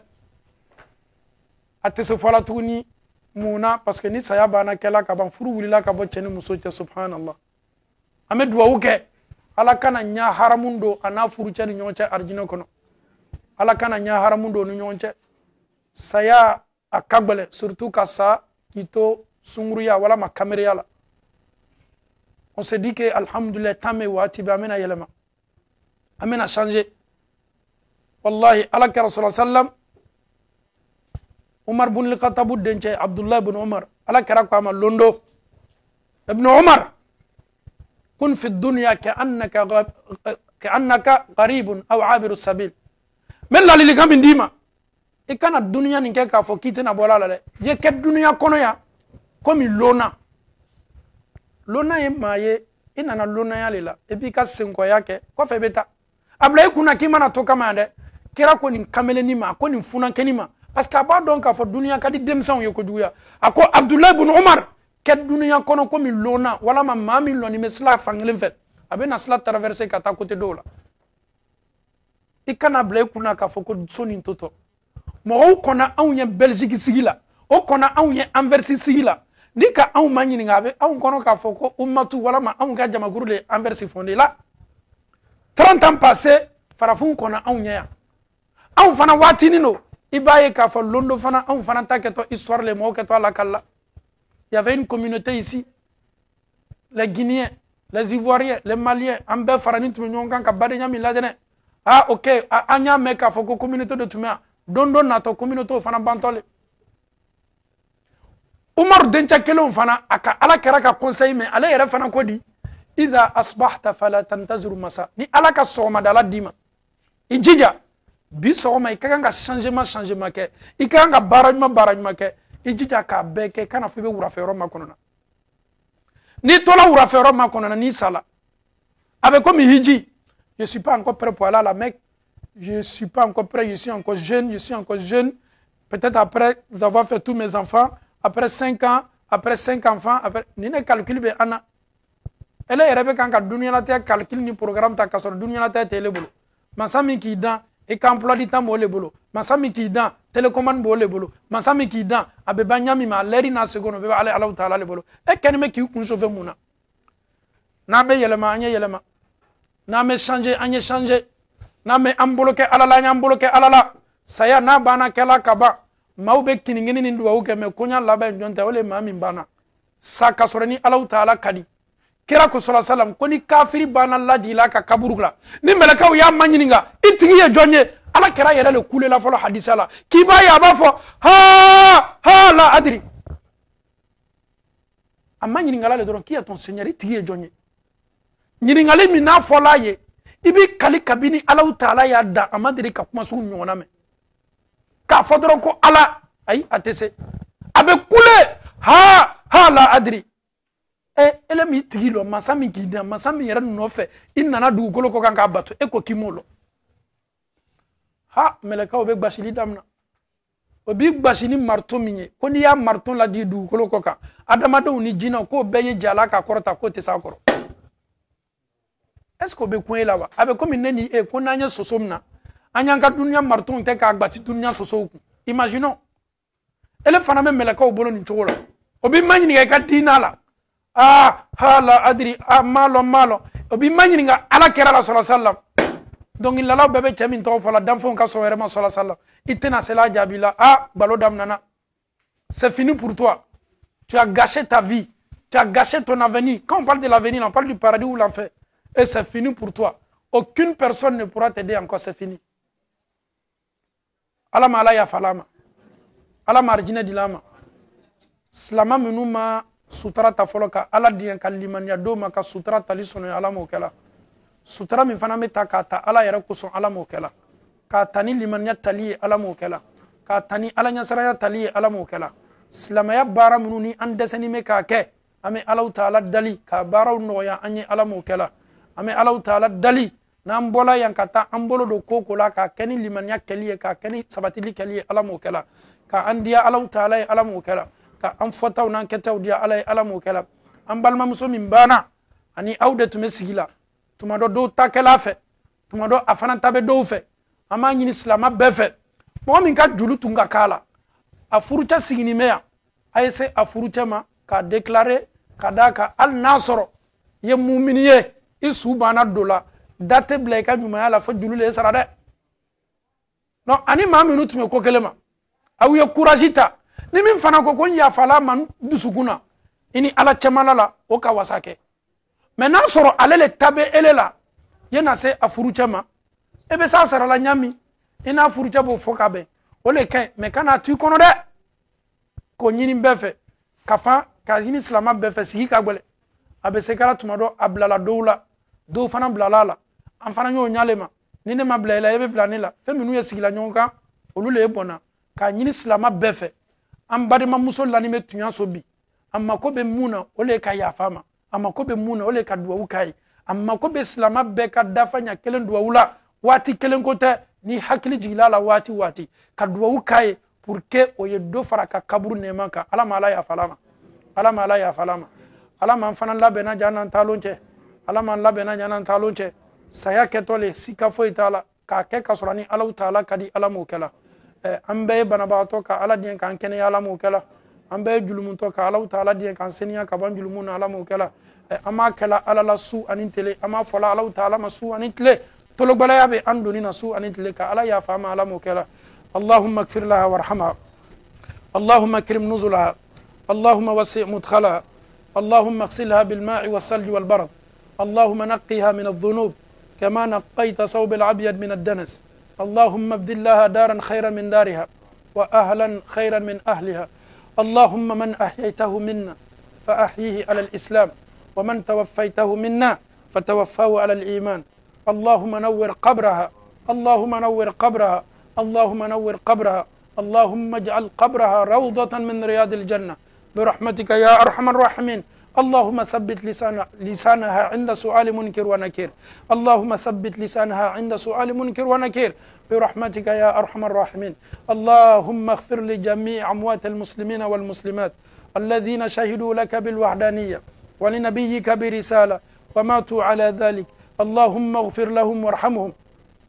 a tɛ se fɔla tuguni mun na parce que ni saya banna kɛla ka ban furu wulila ka bɔ cɛ ni muso cɛ subhanallah an bɛ duwawu kɛ ala kana ɲa haramun don a n'a furucɛ ni ɲɔgɔn cɛ arijinɛ kɔnɔ ala kana ɲa haramun don ni ɲɔgɔn cɛ saya a ka gɛlɛn surtout ka sa k'i to sunguruya walama kamereya la on se dit que alhamdulillah temps bɛ waati bɛɛ an bɛna yɛlɛma an bɛna changer wallahi ala kɛra sallallahu alaihi wasallam Umar bin al-Khattab dencɛ Abdullah bin Umar ala kɛra ko a ma londo ibn Umar kun fi dunya ka'annaka gharibun aw abiru sabil mais ladilikan min d'i ma i kana duniya nin kɛ k'a fɔ k'i tɛna bɔ a la dɛ ye kɛ duniya kɔnɔ yan komi lonna lonna ye maa ye i nana lonnaya le la et puis i ka senkɔya kɛ kɔfɛ i bɛ taa a bila i kunna k'i mana to kama yan dɛ kira ko nin kameleni ma ko nin funankɛni ma parce que a b'a dɔn k'a fɔ duniya ka di denmisɛnw ye kojuguya a ko Abdullah ibn Umar kɛ duniya kɔnɔ komi lonna walama maa min lɔnni bɛ sila fan kelen fɛ a bɛ na sila traverser ka taa côté dɔw la i kana bila i kunna k'a fɔ ko so nin to tɔ mɔgɔw kɔnna anw ye Belgique sigi la o kɔnna anw ye Anvers sigi la ni ka anw ma ɲininka a bɛ anw kɔnɔ k'a fɔ ko ummatu walama anw ka jamakuru de ye Anvers fondé la 30 ans passé farafinw kɔnna anw ɲɛ yan anw fana waatinin don i b'a ye k'a fɔ londo fana anw fana ta kɛtɔ histoire le mɔgɔw kɛtɔ a la kala il y avait une communauté ici les Guinéens les Ivoiriens les Maliens an bɛɛ farani tun bɛ ɲɔgɔn kan ka badenya min lajɛ dɛ ah ok an y'a mɛn k'a fɔ ko communauté de tun bɛ yan don dɔ natɔ communauté o fana bantɔ le Umaru dencɛ kelenw fana a ka ala kɛra ka conseil mɛn ale yɛrɛ fana ko di idha asbahta fala tantaziru masa ni ala ka sɔgɔmadala d'i ma i jija bi sɔgɔma i ka kan ka changement kɛ i ka kan ka baara ɲuman kɛ i jija k'a bɛɛ kɛ kana fɔ i bɛ wurafɛ yɔrɔ makɔnɔna n'i tola wurafɛ yɔrɔ makɔnɔna n'i sala a bɛ komi hiji je suis pas encore prêt pour aller à la Mecque je suis pas encore prêt je suis encore jeune peut-être après avoir fait tous mes enfants après 5 ans après 5 enfants après ni ne calcul bɛ an na ele yɛrɛ bɛ kan ka duniyalatigɛ calcul ni programme ta ka sɔrɔ duniyalatigɛ tɛ ele bolo masa min k'i dan i ka emploi du temps b'o le bolo masa min k'i dan télécommande b'o le bolo masa min k'i dan a bɛ ban ɲami ma l'heure n'a seconde o bɛ ale Alahu Taala le bolo e kɛlen bɛ k'i kun sauver mun na n'an bɛ yɛlɛma an ye yɛlɛma na me changer anye changer na me amboloke alala nya amboloke alala saya na bana kala kaba maube kiningini ni duwa uke me kunya laba njonta ole mami bana saka sorani Allah taala kadi kira ko sallallahu alaihi wasallam koni kafiri bana laji la ka kaburula ni melakaw ya manyininga itigi ye jonye ala kira yere le kule la folo hadisa la kiba ya ba fo ha la adri amanyininga la le doron qui est ton seigneur itigi ye jonye nyiningali mina fola ye ibi kali kabini Allah taala ya da amadiri ka kuma su nyona me ka fodoro ko ala ay atese abe kule ha la adri ele mi tigilo masami kida masami yera no fe inana du golo ko kanka bato e ko kimolo ha meleka obe gbasili damna obi gbasini marto minye ko ni ya marto la di du golo ko ka adama do ni jina ko beye jala ka korota ko te sa koro est ce que be kun ela wa abe ko min neni e ko nanya sosomna anyanka dunya marto te ka gbati dunya sosoku imaginons ele fana me meleka obolo ni chola obi manyini ka dinala hala adri malo obi manyini nga ala kera la sallallahu alaihi wasallam donc il la bebe chamin to fala danfon ka so vraiment sallallahu alaihi wasallam itena cela jabila balo damnana c'est fini pour toi tu as gâché ta vie tu as gâché ton avenir quand on parle de l'avenir on parle du paradis ou l'enfer et c'est fini pour toi aucune personne ne pourra t'aider encore c'est fini alama ala ya falama alama arjina dilama slama minuma sutra ta foloka ala diyan kalimanya do maka sutra tali sono ala mo kala sutra min fana meta ka ta ala yara ko son ala mo kala ka tani limanya tali ala mo kala ka tani ala nya saraya tali ala mo kala slama ya bara minuni an desani me ka ke ame ala taala dali ka bara no ya anye ala mo kala ame ala taala dali nan bola yankata an bolo do koko la ka keni limanya kaliye ka keni sabatili kaliye ala mo kala ka andiya ala taala ala mo kala ka an fotaw nan ketaw dia ala mo kala an balma muso min bana ani awde tume sigila tuma do takela fe tuma do afana tabe do fe ama nyini islama befe mo min ka julu tunga kala afuruta sigini meya ayse afuruta ma ka déclarer kadaka al nasro ye mu'miniye isu bana dola date blay ka nyuma yala fa julu le sarade no ani ma minute me ko kelema awiye couragita ni min fana ko ya fala man dusukuna ini ala chamalala o ka wasake mais na soro alele tabe elela yena se afuru chama ebe sa sara la nyami ina afuru chabo fokabe ole kai mais kana tu kono de ko nyini befe kafa ka yini islama befe si ka gbele abe se kala tumado ablala doula do fana blalala an fana nyo nyalema ni ne mablela ebe planela feminu ye sigila nyonka olule ebona ka nyini islama befe an badima muso lani me tunya sobi amma ko be muna ole ka ya fama amma ko be muna ole ka duwa ukai amma ko be islama be ka dafanya kelen duwa ula wati kelen kote ni hakili jilala wati ka duwa ukai pour que o ye do faraka kaburu nema ka ala mala ya falama ala man fana labena janan talonche ala man labena janan talonche saya ketole sika fo itala ka ke kasorani ala taala kadi ala mo kala ambe banabato ka ala dien kan kene ala mo kala ambe julumun to ka ala taala dien kan seniya ka ban julumun ala mo kala ama kala ala la su anintele ama fola ala taala masu anintele tolo gbala yabe andoni na su anintele ka ala ya fama ala mo kala اللهم اغفر لها وارحمها اللهم اكرم نزلها اللهم وسع مدخلها اللهم اغسلها بالماء والثلج والبرد اللهم نقها من الذنوب كما نقيت ثوب الابيض من الدنس اللهم ابدل لها دارا خيرا من دارها واهلا خيرا من اهلها اللهم من احييته منا فاحييه على الاسلام ومن توفيته منا فتوفاه على الايمان اللهم نور قبرها اللهم نور قبرها اللهم نور قبرها اللهم اجعل قبرها روضة من رياض الجنة برحمتك يا أرحم الراحمين اللهم ثبت لسانها عند سؤال منكر ونكير اللهم ثبت لسانها عند سؤال منكر ونكير برحمتك يا أرحم الراحمين اللهم اغفر لجميع أموات المسلمين والمسلمات الذين شهدوا لك بالوحدانية ولنبيك برسالة وماتوا على ذلك اللهم اغفر لهم وارحمهم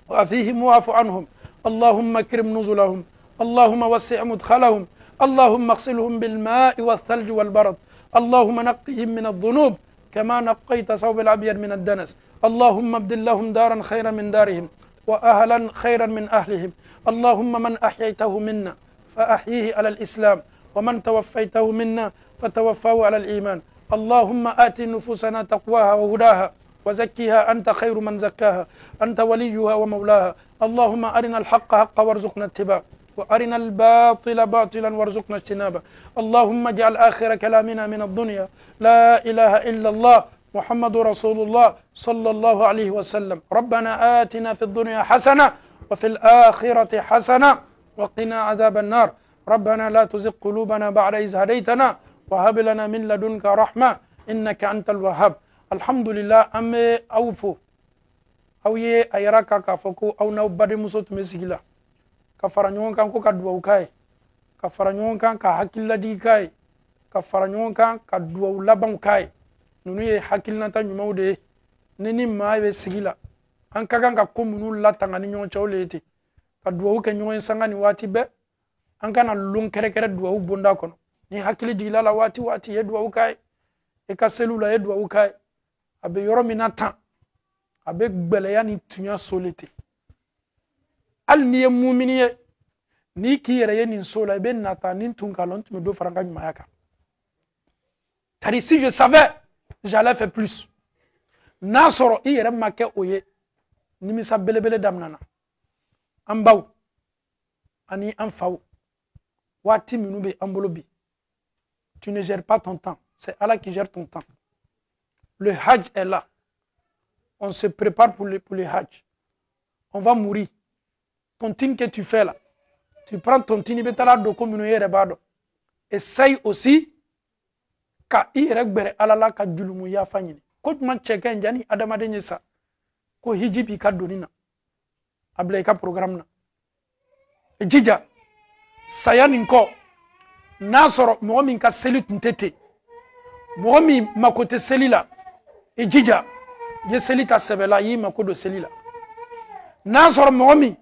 وعافيهم واعف عنهم اللهم اكرم نزلهم اللهم وسع مدخلهم اللهم اغسلهم بالماء والثلج والبرد اللهم نقهم من الذنوب كما نقيت ثوب الأبيض من الدنس اللهم ابدل لهم دارا خيرا من دارهم وأهلا خيرا من أهلهم اللهم من أحييته منا فأحييه على الإسلام ومن توفيته منا فتوفاه على الإيمان اللهم آت نفوسنا تقواها وهداها وزكها أنت خير من زكاها أنت وليها ومولاها اللهم أرنا الحق حقا وارزقنا اتباعه وأرنا الباطل باطلا وارزقنا اجتنابه اللهم اجعل آخر كلامنا من الدنيا لا إله إلا الله محمد رسول الله صلى الله عليه وسلم ربنا آتنا في الدنيا حسنة وفي الآخرة حسنة وقنا عذاب النار ربنا لا تزغ قلوبنا بعد إذ هديتنا وهب لنا من لدنك رحمة إنك أنت الوهاب الحمد لله أم أوفو أو يه أيراكا كافوكو أو نو بدي مسوت مسيلا كفر نيون كان كو كدو كاي كفر نيون كان كحكيلا دي كاي كفر نيون كان كدو لبان كاي نونو يه حكيلنا تا نيمو دي نيني ما بسيلا an kakan ka ko munu latanga ni nyon chawleti ka duwa ke nyon sanga ni wati be an kana lun kere kere duwa bonda kono ni hakili jigila la wati wati ye duwa kai e ka selula ye duwa kai abe yoro minata abe gbele ya ni tunya solete al ni mu'mini ye ni kiyere ye ni sola be nata ni tunka lon tu me do faranga nyuma yaka tari si je savais j'allais faire plus nasoro iyere make oye nimisa belebele damnana ambaw ani amfaw wati minube ambolobi tu ne gères pas ton temps c'est Allah qui gère ton temps le hajj est là on se prépare pour le hajj on va mourir ton tin que tu fais là tu prends ton tin betala do komino yere bado essaye aussi ka iregbere alala ka julumu ya fanyini ko man cheke njani adama de nyesa ko hijibi ka donina ablay ka programme na jija sayani ko nasoro mo min ka seli tuntete mo mi makote selila jija ye selita sebela yi makodo selila nasoro mo mi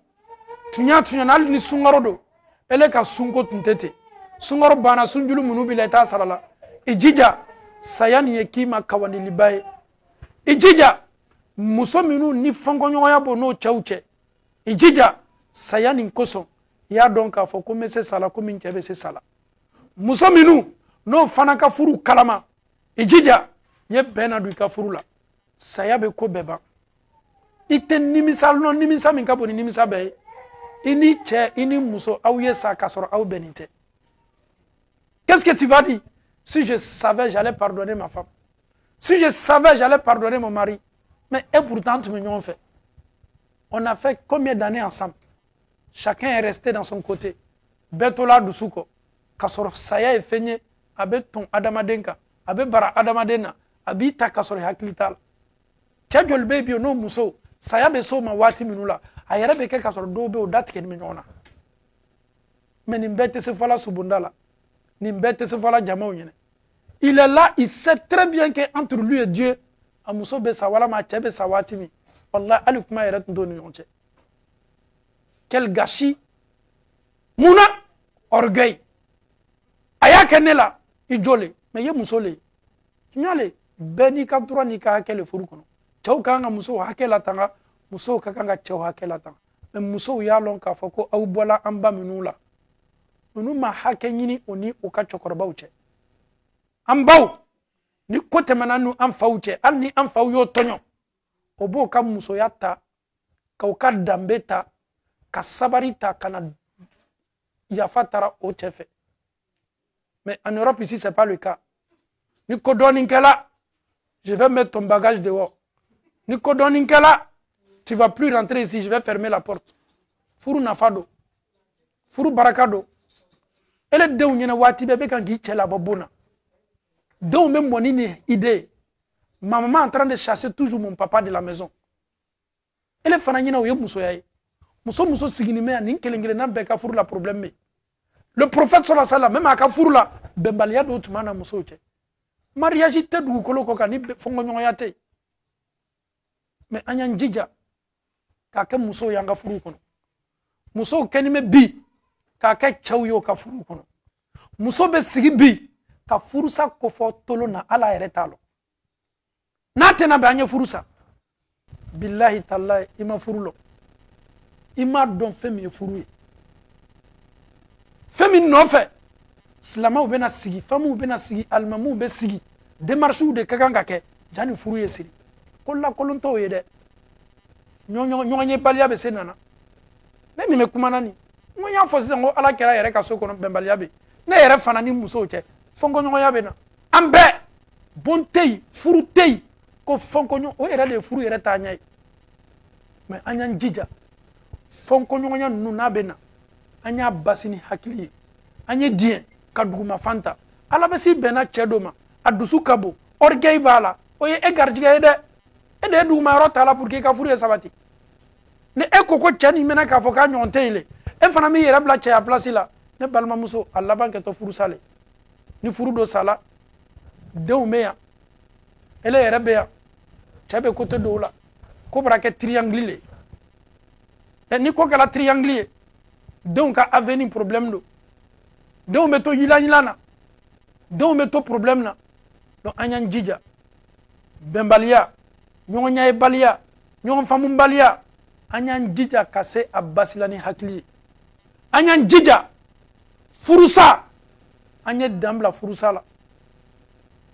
tunya nal ni sungaro do ele ka sunko tuntete sungaro bana sunjulu munubi leta salala jija sayani ye kima kawani libaye jija muso minu ni fango nyoya bo no chauche ijija sayani nkoso ya donka fo ko mese sala ko min kebe se sala muso minu no fanaka furu kalama ijija ye bena du ka furu la sayabe ko beba ite nimisa no nimisa min ka boni nimisa be ini che ini muso aw ye sa kasoro aw benite. Qu'est-ce que tu vas dire? Si je savais j'allais pardonner ma femme, si je savais j'allais pardonner mon mari. Mais et pourtant, tu me fait. On a fait combien d'années ensemble? Chacun est resté dans son côté. Betola Dusuko, Kasor Saya est feigné, avec ton Adamadenka, avec Bara Adamadena, avec ta Kasor Haklital. Tchadjol baby, no Muso, Saya Beso, ma Wati Minula, Ayarabeke Kasor Dobe ou Datken Minona. Mais Nimbete se voilà Subundala, Nimbete se voilà Jamaouyene. Il est là, il sait très bien qu'entre lui et Dieu, amuso be sawala ma chebe sawatimi wallahi alikuma yere ndoni yonche quel gâchis muna orgueil aya kenela ijole mais ye musole nyale beni ka droit ni ka hakele furu kono chaw kanga muso hakela tanga muso ka kanga chaw hakela tanga mais muso ya lon ka foko au bola amba minula munu ma hakenyini oni o ka chokorba uche ambaw ni kote mananu amfauche al ni amfau yo tonyo obo ka muso yata ka uka dambeta ka sabarita kana yafatara o chefe. Mais en Europe ici c'est pas le cas. Ni kodoninkela je vais mettre ton bagage dehors. Ni kodoninkela tu vas plus rentrer ici, je vais fermer la porte. Furu nafado furu barakado ele de unyena wati bebe kan gi chela babona. Donc même mon idée, ma maman est en train de chercher toujours mon papa de la maison. Elle est fananina ou muso yaye. Muso siginime ni kelengele na beka furu la problème. Le prophète sallallahu alayhi wa sallam même aka furu la bembalia do tumana muso che. Mariage te du koloko kani fongo nyoyate. Mais anya njija ka ke muso yanga furu kono. Muso kenime bi ka ke chawyo ka furu kono. Muso be sigi bi ka furusa ko fo tolo na ala yere talo n'a tɛna bɛn an ye furu sa billahi tallahi i ma furu lɔ i m'a dɔn fɛn min ye furu ye fɛn min nɔfɛ silamɛw bɛna sigi famuw bɛna sigi alimamuw bɛ sigi démarches de ka kan ka kɛ jani furu ye siri ko lakolon t'o ye dɛ ɲɔgɔn ye baliya bɛ se nana ne min bɛ kumana nin n ko n y'a fɔ sisan ko ala kɛra yɛrɛ ka so kɔnɔ bɛnbaliya bɛ ne yɛrɛ fana ni musow cɛ fɔnkɔɲɔgɔnya bɛ na an bɛɛ bon tɛ yen furu tɛ yen ko fɔnkɔɲɔgɔn o yɛrɛ de ye furu yɛrɛ taa ɲɛ ye mɛ an y'an jija fɔnkɔɲɔgɔnya ninnu n'a bɛ na an y'a basi ni hakili ye an ye diɲɛ ka dugumafan ta ala bɛ si bɛnna cɛ dɔ ma a dusu ka bon orgueil b'a la o ye e garijɛgɛ ye dɛ e de ye dugumayɔrɔ ta la pour que i ka furu ye sabati ni e ko ko cɛ nin mɛna k'a fɔ k'a ɲɔgɔn tɛ yen le e fana b'i yɛrɛ bila cɛya place la ne balimamuso a laban kɛtɔ furu sa le ni furu dɔ sala denw bɛ yan ele yɛrɛ bɛ yan cɛ bɛ côté dɔw la ko bɛra kɛ triangle le ni ko kɛra triangle ye denw ka avenir problème do denw bɛ to yila na denw bɛ to problème na donc an y'an jija bɛnbaliya ɲɔgɔn ɲayebaliya ɲɔgɔn faamubaliya an y'an jija ka se a basila ni hakili ye an y'an jija furusa an ye dan bila furusa la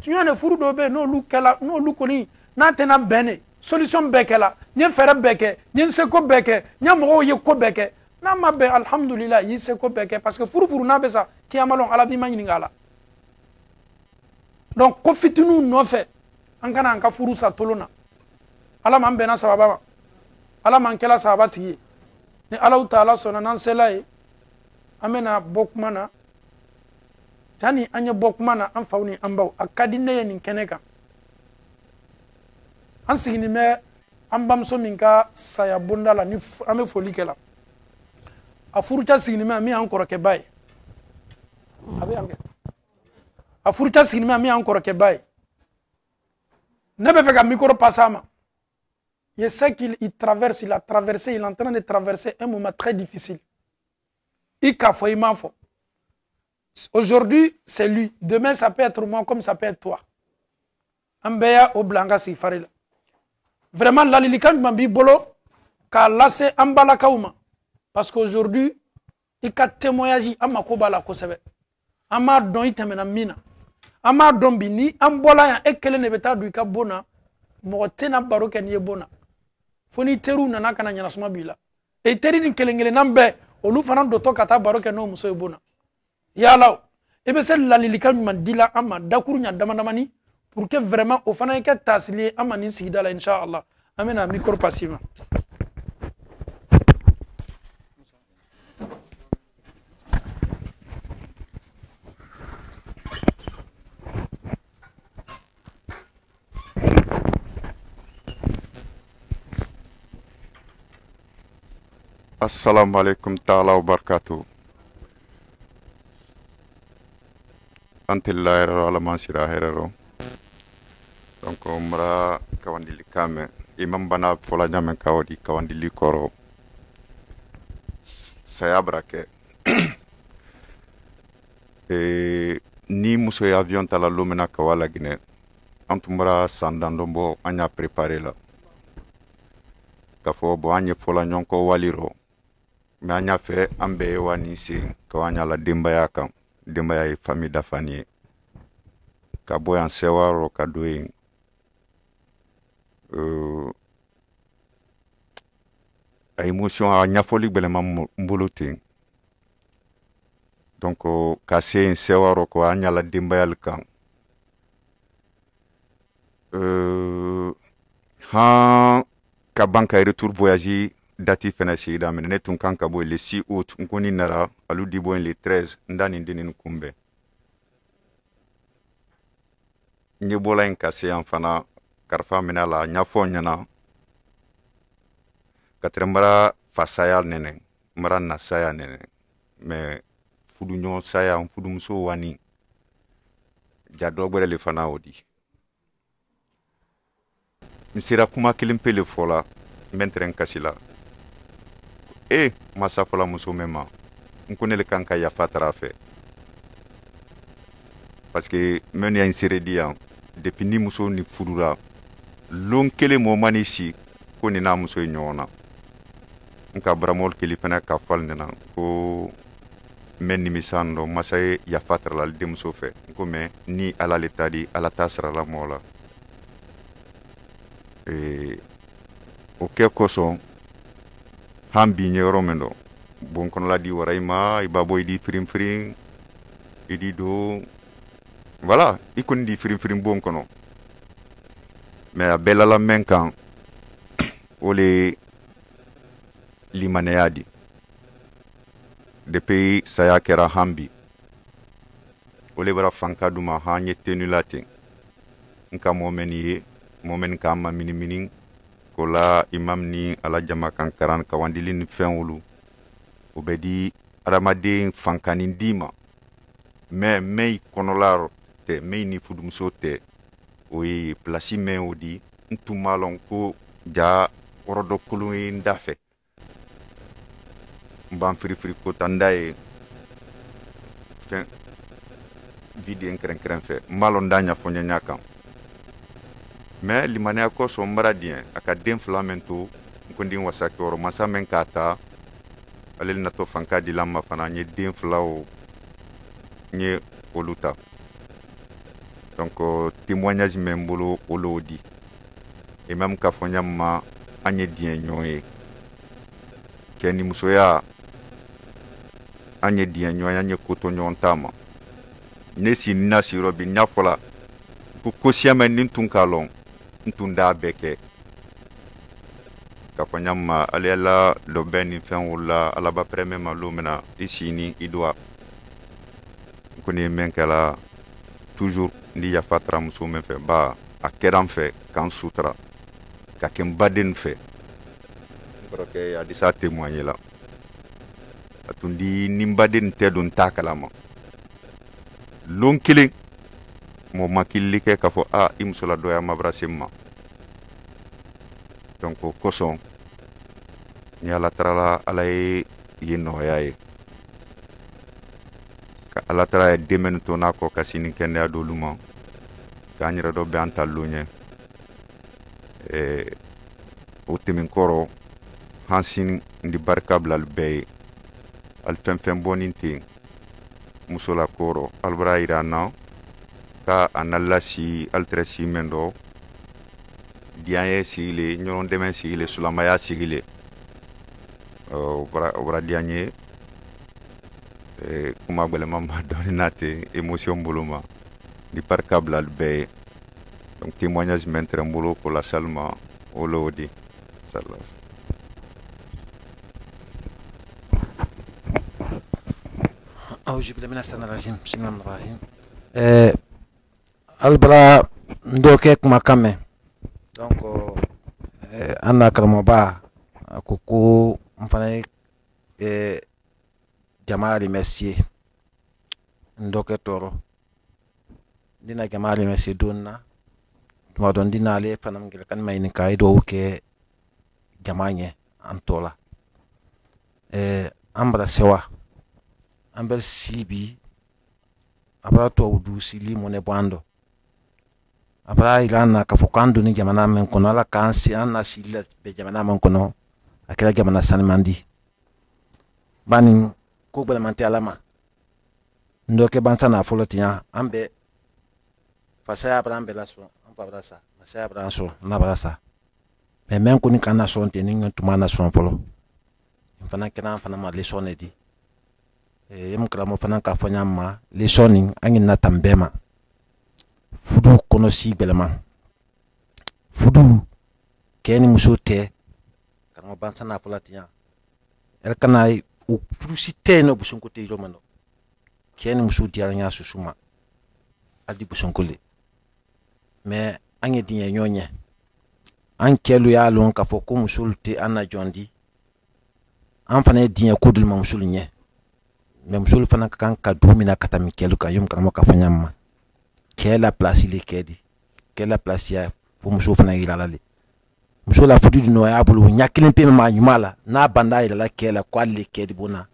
tiɲɛ de furu dɔw bɛ yen n'olu kɔni n'a tɛna bɛn de solution bɛɛ kɛla n ye fɛɛrɛ bɛɛ kɛ n ye n seko bɛɛ kɛ n ye mɔgɔw ye ko bɛɛ kɛ n'a ma bɛn alhamdulillah i y'i seko bɛɛ kɛ parce que furu n'a bɛ sa kiyama lɔn ala b'i ma ɲininka a la donc ko fitininw nɔfɛ an kana an ka furu sa tolon na ala m'an bɛnna sababa ma ala m'an kɛla sababa tigi ye ni alaw taala sɔnna n'an sela ye an bɛna bɔ kuma na jani an ye bɔ kuma na an faw ni an baw a ka di ne ye nin kɛnɛ kan an siginin bɛ an bamuso min ka saya bonda la ni an bɛ foli kɛ la a furucɛ siginin bɛ min y'an kɔrɔkɛba ye a bɛ yan kɛ a furucɛ siginin bɛ min y'an kɔrɔkɛba ye ne bɛ fɛ ka micro passer a ma je sais qu'il traverse, il a traversé, il est en train de traverser un moment très difficile. Il a fait, il m'a fait. Aujourd'hui, c'est lui. Demain, ça peut être moi comme ça peut être toi. Ambeya au Blanca Sifarila. Vraiment, la lilikan mambi bolo, ka lasse ambala kauma. Parce qu'aujourd'hui, il a témoignage à ma kobala kosebe. Ama don itemena mina. Ama don bini, ambola ya ekele nebeta du ka bona. Motena baroke ni bona. Foni teru nana kana nyana suma bila. E teri ni kelengele nambe, olu fana doto kata baroke no muso e bona. Ya law. Ebe se la lilikan mandila ama dakuru nya damandamani pour que vraiment au fana ke taslier ama ni sigida la inshallah. Amena micro passima. Assalamu alaikum ta'ala wa barakatuh. Antilla herero alaman sira herero. Donc mra kawandili kame imam bana fola nyame kawadi kawandili koro. Saya brake. Ni muso ya avion tala lumina kawala gine. Antumra sandandombo anya préparé la. Kafo bo anye fola nyonko waliro. Mais an y'a fait an bɛɛ ye wa nin sen ka an y'a la denbaya kan denbaya ye famille dafani ye ka bɔ yan sewaro ka don yen a émotion a ɲɛfɔli gwɛlɛma n bolo ten donc ka se yen sewaro ko an y'a la denbayali kan han ka ban ka retour voyage dati fɛnɛ sigida minɛ ne tun kan ka bɔ le 6 août n ko ni nara alu di bɔ le 13 n da nin dennin kunbɛn n ye bɔla yen ka se yan fana karifa minɛ la n y'a fɔ ɲɛna ka tɛrɛ n bara fasaya nɛnɛ n bara nasaya nɛnɛ mais fuduɲɔgɔn saya n fudumuso wani ja dɔ gbɛrɛ le fana o di n sera kuma kelen pe le fɔ la n bɛ n tɛrɛ n kasi la masa fɔla muso min ma n ko ne le kan ka yafa tara fɛ parce que minnu y'a n sere di yan depuis ni muso ni furura lon kele mo mani si ko ni na muso nyona nka bramol kili fana ka fal nena ko men ni misando masay ya fatra la dem so fe ko me ni ala letadi ala tasra la mola o ke koso hambi nyoro mendo bon kono la di warayma ibabo di frim idi do voilà ikon di frim bon kono mais a bella la menkan ole limaneyadi depuis saya kera hambi ole bara fanka duma ha nyetenu latin nka momen ka ma mini ko la imam ni ala jama kan karan ka wandilin fenwulu obedi aramade fankani dima me konolaro te me ni fudum sote oyi plasi me odi ntumalon ko ja orodo kulu ndafe mbam firi ko tandaye fen vidien kren fe malon danya fo nyaka mais limane ko so maradien aka den flamento ko ndin wasakoro masamen kata alel nato fanka di lamma fana nye den flawo nye oluta donc témoignage membolo olodi et même ka fonyama anye dien nyoye keni musoya anye dien nyoya nye koto nyontama nesi nasi robi nyafola ko kosiama nintun kalon ntunda beke ka fonyama alela lo beni fen wala ala ba preme malumena isini idwa koni menkala toujours ndi ya fatra muso men fe ba a keram fe kan sutra ka ken baden fe broke ya disa témoigner la atundi nimbaden tedon takalama lonkele mo makilli ke ka fo a imsola doya mabrasimma donc koson ni ala trala alay yino yaye ka ala trala demen to nako kasini kende adoluma kanyira do be antalunye o temin koro hansin ndi barkablal bey al fem boninti musola koro albra irana ka analla si altresi mendo diaye sigile nyon demen sigile sulamaya sigile obra dianye kuma gbele mama doninate émotion boloma di barkablal bey donc témoignage mentre mbolo ko la salma olodi sallallahu أعوذ بالله من الشيطان الرجيم بسم الله الرحمن الرحيم البرا ndoke kuma kame donc anna karamo ba kuku mfana jamaa remercier ndoke toro dina jamaa remercier donna tuma don dina le fanam gel kan may ni kay do ke jamaa nye antola ambra sewa ambel sibi abra to wudu sili mone bando abra ilana ka fokando ni jamana men kono ala kansi anna sila be jamana men kono akela jamana sanmandi bani ko gbelamante alama ndoke bansana folotinya ambe fasaya abra ambe la so ampa brasa fasaya abra so na brasa mais men ko ni kana so nteni ntuma na so folo mfana kena mfana ma lesone di yem kramo fana ka fanya ma lesoni angin na tambema fudu kono si belema fudu keni musote kama bansa na polatinya el kana u fudu si teno busunko te romano keni musudi anya susuma adi busunkole mais anye dinya nyonye an kelu ya lon ka fo ko musulti anna jondi an fana dinya kudul ma musulnye même sul fana kan ka dumina kata mikelu ka yum karamo ka fanyama kela place ile kedi kela place ya fo musul fana ila le musul la fudu no ya bulu nyakilin pe ma nyumala na banda ila la kela kwa le kedi bona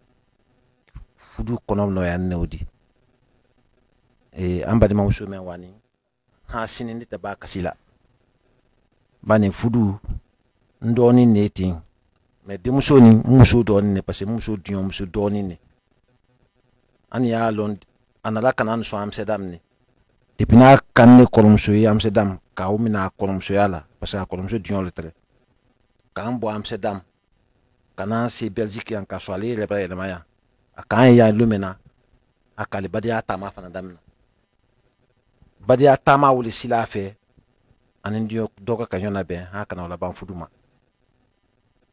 fudu kono no ya neudi amba de musul men wani ha sinini te ba kasila bani fudu ndoni neti mais de muso ni muso doni ne parce que muso dion muso doni ne ani ya lon anala kanan so Amsterdam ne depuis na kanne kolomso yi Amsterdam ka umina kolomso yala parce que kolomso dion le tre kan bo Amsterdam kana si Belgique en ka so aller le ba maya akan ya lumena akali badia tama fana damna badia tama wuli sila fe anin dio doka kanyona be ha kana wala ban fuduma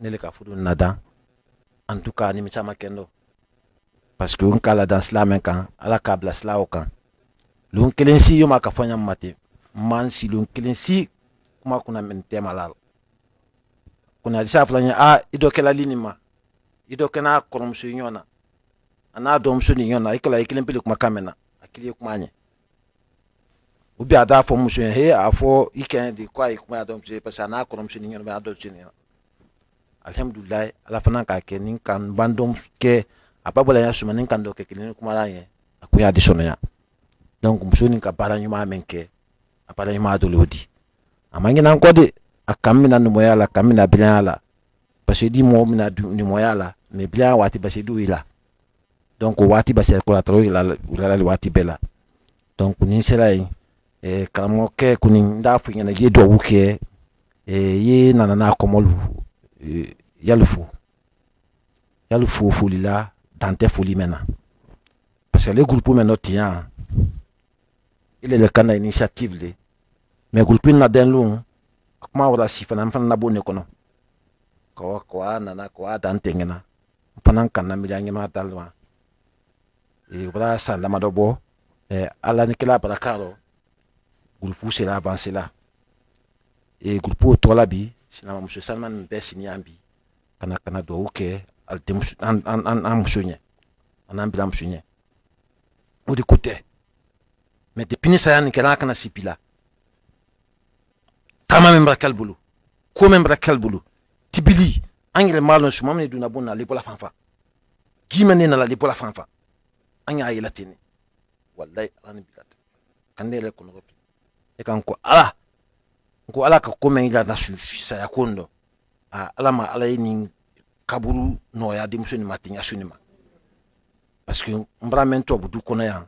nele ka fudu nada en tout cas ni mi chama kendo parce que on kala dans islam kan ala kabla slaw kan lun kelensi yo maka fanya mate man si lun kelensi kuma kuna men tema lal kuna disa fulanya ido kala linima ido kana kolomso nyona ana dom so ni nyona ikala ikilen pele kuma kamena akili kuma nye ubi ada fo muso he afo iken di kwa ikuma dom se parce ana kolomso ni nyona ba do chini alhamdulillah ala fana ka ke nin kan bandom ke ababola ya suma nin kan do ke kilin kuma la ye akuya di sonoya donc muso nin ka bara nyuma menke apara nyuma do lodi amangi nan ko de akamina no moyala kamina bilala parce que di mo mina ni moyala me bia wati basi du ila donc wati basi ko la tro ila wati bela donc ni serai kamo ke kunin da fu ngena ye do wuke ye nana komolu yalufu fulila dante fuli mena parce que les groupes mena tient il est le canal initiative le mais groupe na den lu akuma wala sifana mfana na bonne kono ko nana ko dante ngena mfana kan na milanya ma dalwa wala sanda madobo ala nikela barakaro groupe sera avancer là et groupe to la bi sinama muso Salman be sinyambi kana do uke al demus an musonye an bila musonye o de côté mais depuis ni sayani kana kana sipila tama membra kalbulu ko membra kalbulu tibili angre malon sumamne duna bonna lipola fanfa gimane na la lipola fanfa anya yelatini wallahi an bilat kandele kono ko e kan ko ala ka komen ila na sa yakondo ala ma ala ni kaburu no ya de musoni matinya sunima parce que mbramento budu kono ya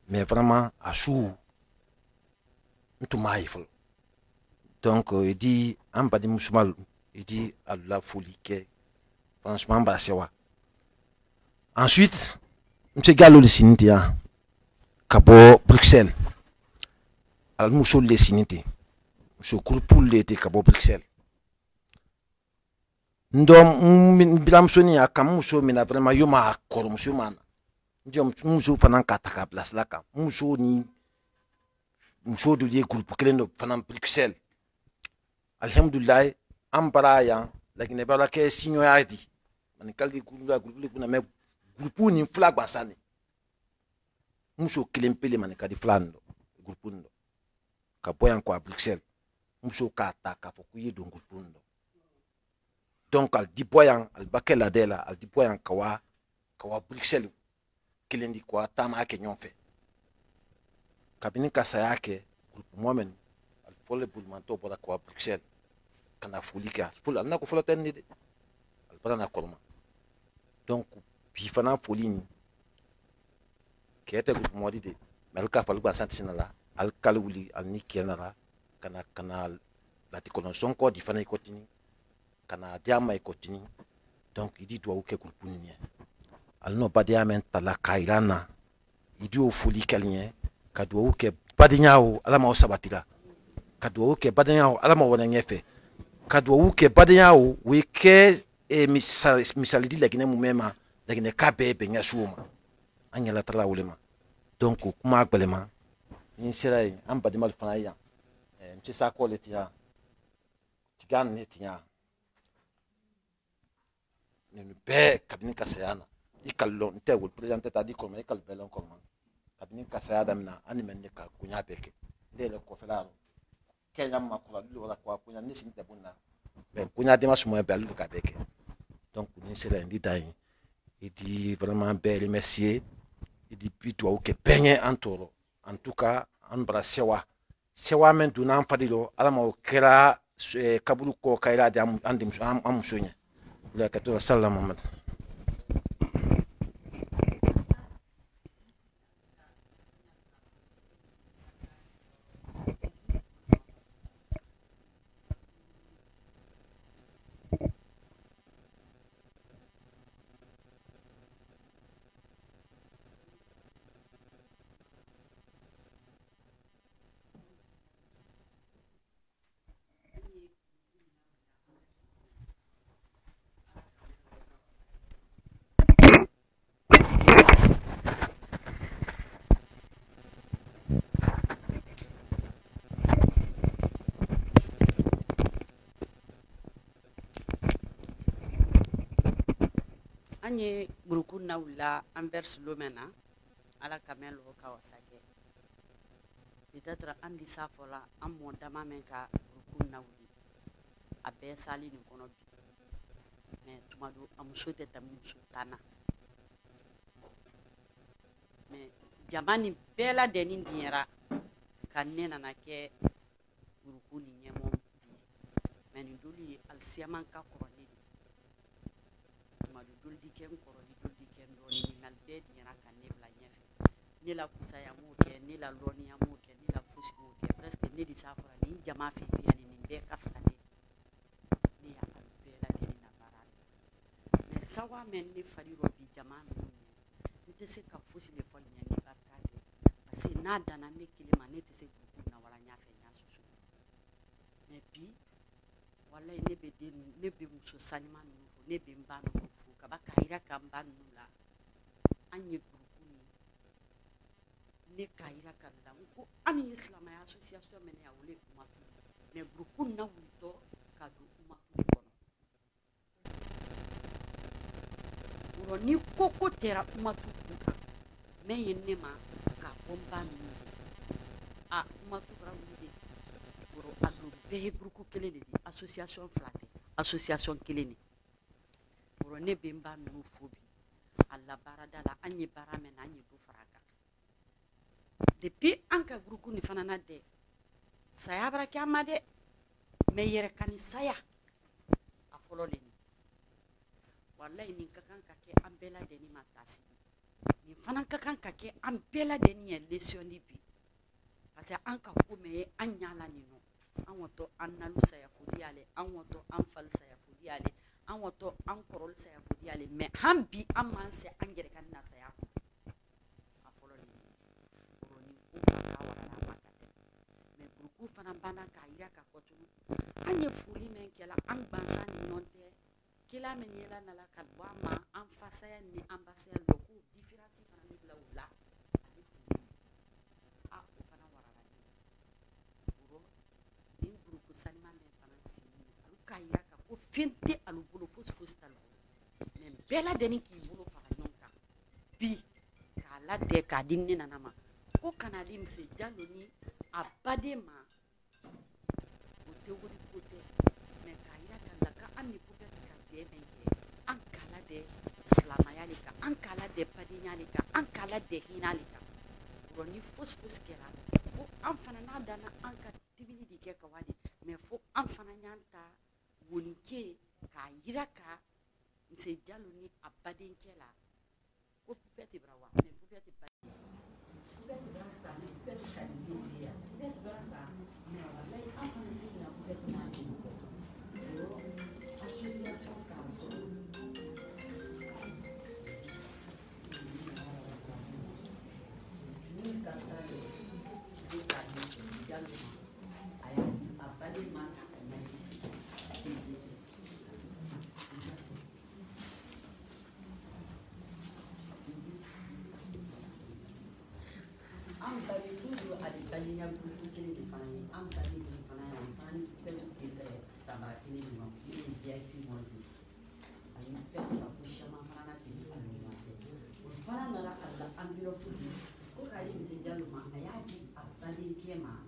mais vraiment asu ntuma ifol donc il dit amba di musumal il dit Allah folie que franchement brasewa ensuite monsieur Gallo de Sintia kabo Bruxelles al musul de Siniti so kurpul le te kabo Bruxelles ndom bilam soni akam muso mina vraiment yoma kor muso mana ndom muso fanan kataka place la kam muso ni muso do ye groupe klendo fanan Bruxelles alhamdulillah ambara ya lakini bala ke sinyo yadi man kalgi groupe kuna me groupe ni flag basani muso klempele man kadi flando groupe ndo kapoyan kwa Bruxelles muso kata ka fokuye dongul pundo donc al dipoyan al bakela dela al dipoyan kawa Bruxelles kilendi kwa tama ake nyonfe kabini kasa yake groupe momen al folle bulmanto bola kwa Bruxelles kana fulika ful al nako fulaten ni de al bana kolma donc bi fana folini kete groupe modi de mel ka falu ba santinala al kalwuli al nikenara kana la déconnexion ko di fana ikotini kana diama ikotini donc il dit doit uke kulpuni al no badia men tala kairana idi o foli kalien ka doit uke badinyao ala ma sabatira ka doit uke badinyao ala ma wona nyefe ka doit uke badinyao we ke misalidi la gine mumema la gine kabe be nyasuma anyala tala ulema donc kuma gbelema ni sirai am badimal fana ya mti sa quality ya tigan net ya ni be kabini kasayana ikallo nte wol presenter ta di ko me ikal belon ko man kabini kasayada mina ani men ne ka kunya peke ndele ko felaro kenya makula lu wala kwa kunya ni sinte bunna be kunya de masumo be alu ka peke donc ni sera ndi dai idi vraiment be remercier idi pitwa o ke penye antoro en tout cas embrassewa sewa men dunan fadilo alama o kera kabulu ko kayla de am musonya la ka to sallallahu muhammad Anye buruku na wula envers l'homme ala kamel lo ka wasake peut-être andi safola am mo dama men ka buruku na wuli abe sali ni kono bi mais tumadu am sote tam sultana mais jamani bela denin diera kan nena na ke buruku ni nyemo bi mais ni duli al siaman ka koroni doldi ken koroni doldi ken doni ni nalbe dina kan ne bla nyefe ni la kusaya mo ke ni la loni ya mo ke ni la fusi mo ke presque ni di safara ni jama fi fi ani ni be kafsane ni ya kan be la ni na barade mais sawa men ni fari robi jama no ni te se ka fusi le fol ni barkade parce na dana ne kilima ne te se ku na wala nyafe nya susu mais bi wallahi ne be muso sanima ne be mbano fu kaba kaira kambanu la anye grupu ne kaira kanda ko ani islam ya association mene ya wole kuma ne grupu na wito kadu kuma kono uro ni koko tera kuma tuka me yenne ma ka bombanu a kuma tuka wide uro adu be grupu kele ni association flate association kele ni ne bemba no fobi alla barada la anye barame na anye bu faraka depuis anka gruku ni fanana de saya bara kamade me yere kani saya a folo le ni wallahi ni kakan ka ke ambela de ni matasi ni fanan kakan ka ke ambela de ni lesion di bi parce que anka ko me anyala ni no an wato annalu saya fodi ale an wato an fal saya fodi ale an wato an korol saya fodi ale mais han bi an man se an jere kan na saya a folo ni roni ko ka wala na makate mais buruku fana bana ka ira ka ko tunu an ye fuli men kala an bansan ni nonte kila men yela na la kalwa ma an fasaya ni ambassadeur loko différence fana ni la wala a ko fana wala la buro din buruku sanima men fana si alu ka ira ka ko fente alu bolo fos talo mais bela deni ki bolo fara nyonka bi kala de ka dinne nanama ko kanali mse jalo ni abade ma o te wori kote mais ka ira kala ka ami pote ka de benke an kala de islamayali ka an kala de padinyali ka an kala de hinali ka roni fos kera fo an fana na dana an ka tibini di ke ka wadi mais fo an fana nyanta wonike ka ira ka mse jalo ni abaden kela ko pupeti brawa mais pupeti brasa ni pupeti kandidia pupeti brasa mais wallahi an fana ni na pupeti na ni association kaso ni kasa ni ka ni jalo aya abaden ma bari toujours a di balinya buku kini di fana am bali di fana ya fana pelu sebe sabara kini di mo ni dia ki mo di ani pelu la kushama fana ki di fana ni o fana na la alla enveloppe di ko kali mi se jalu ma aya di abali kema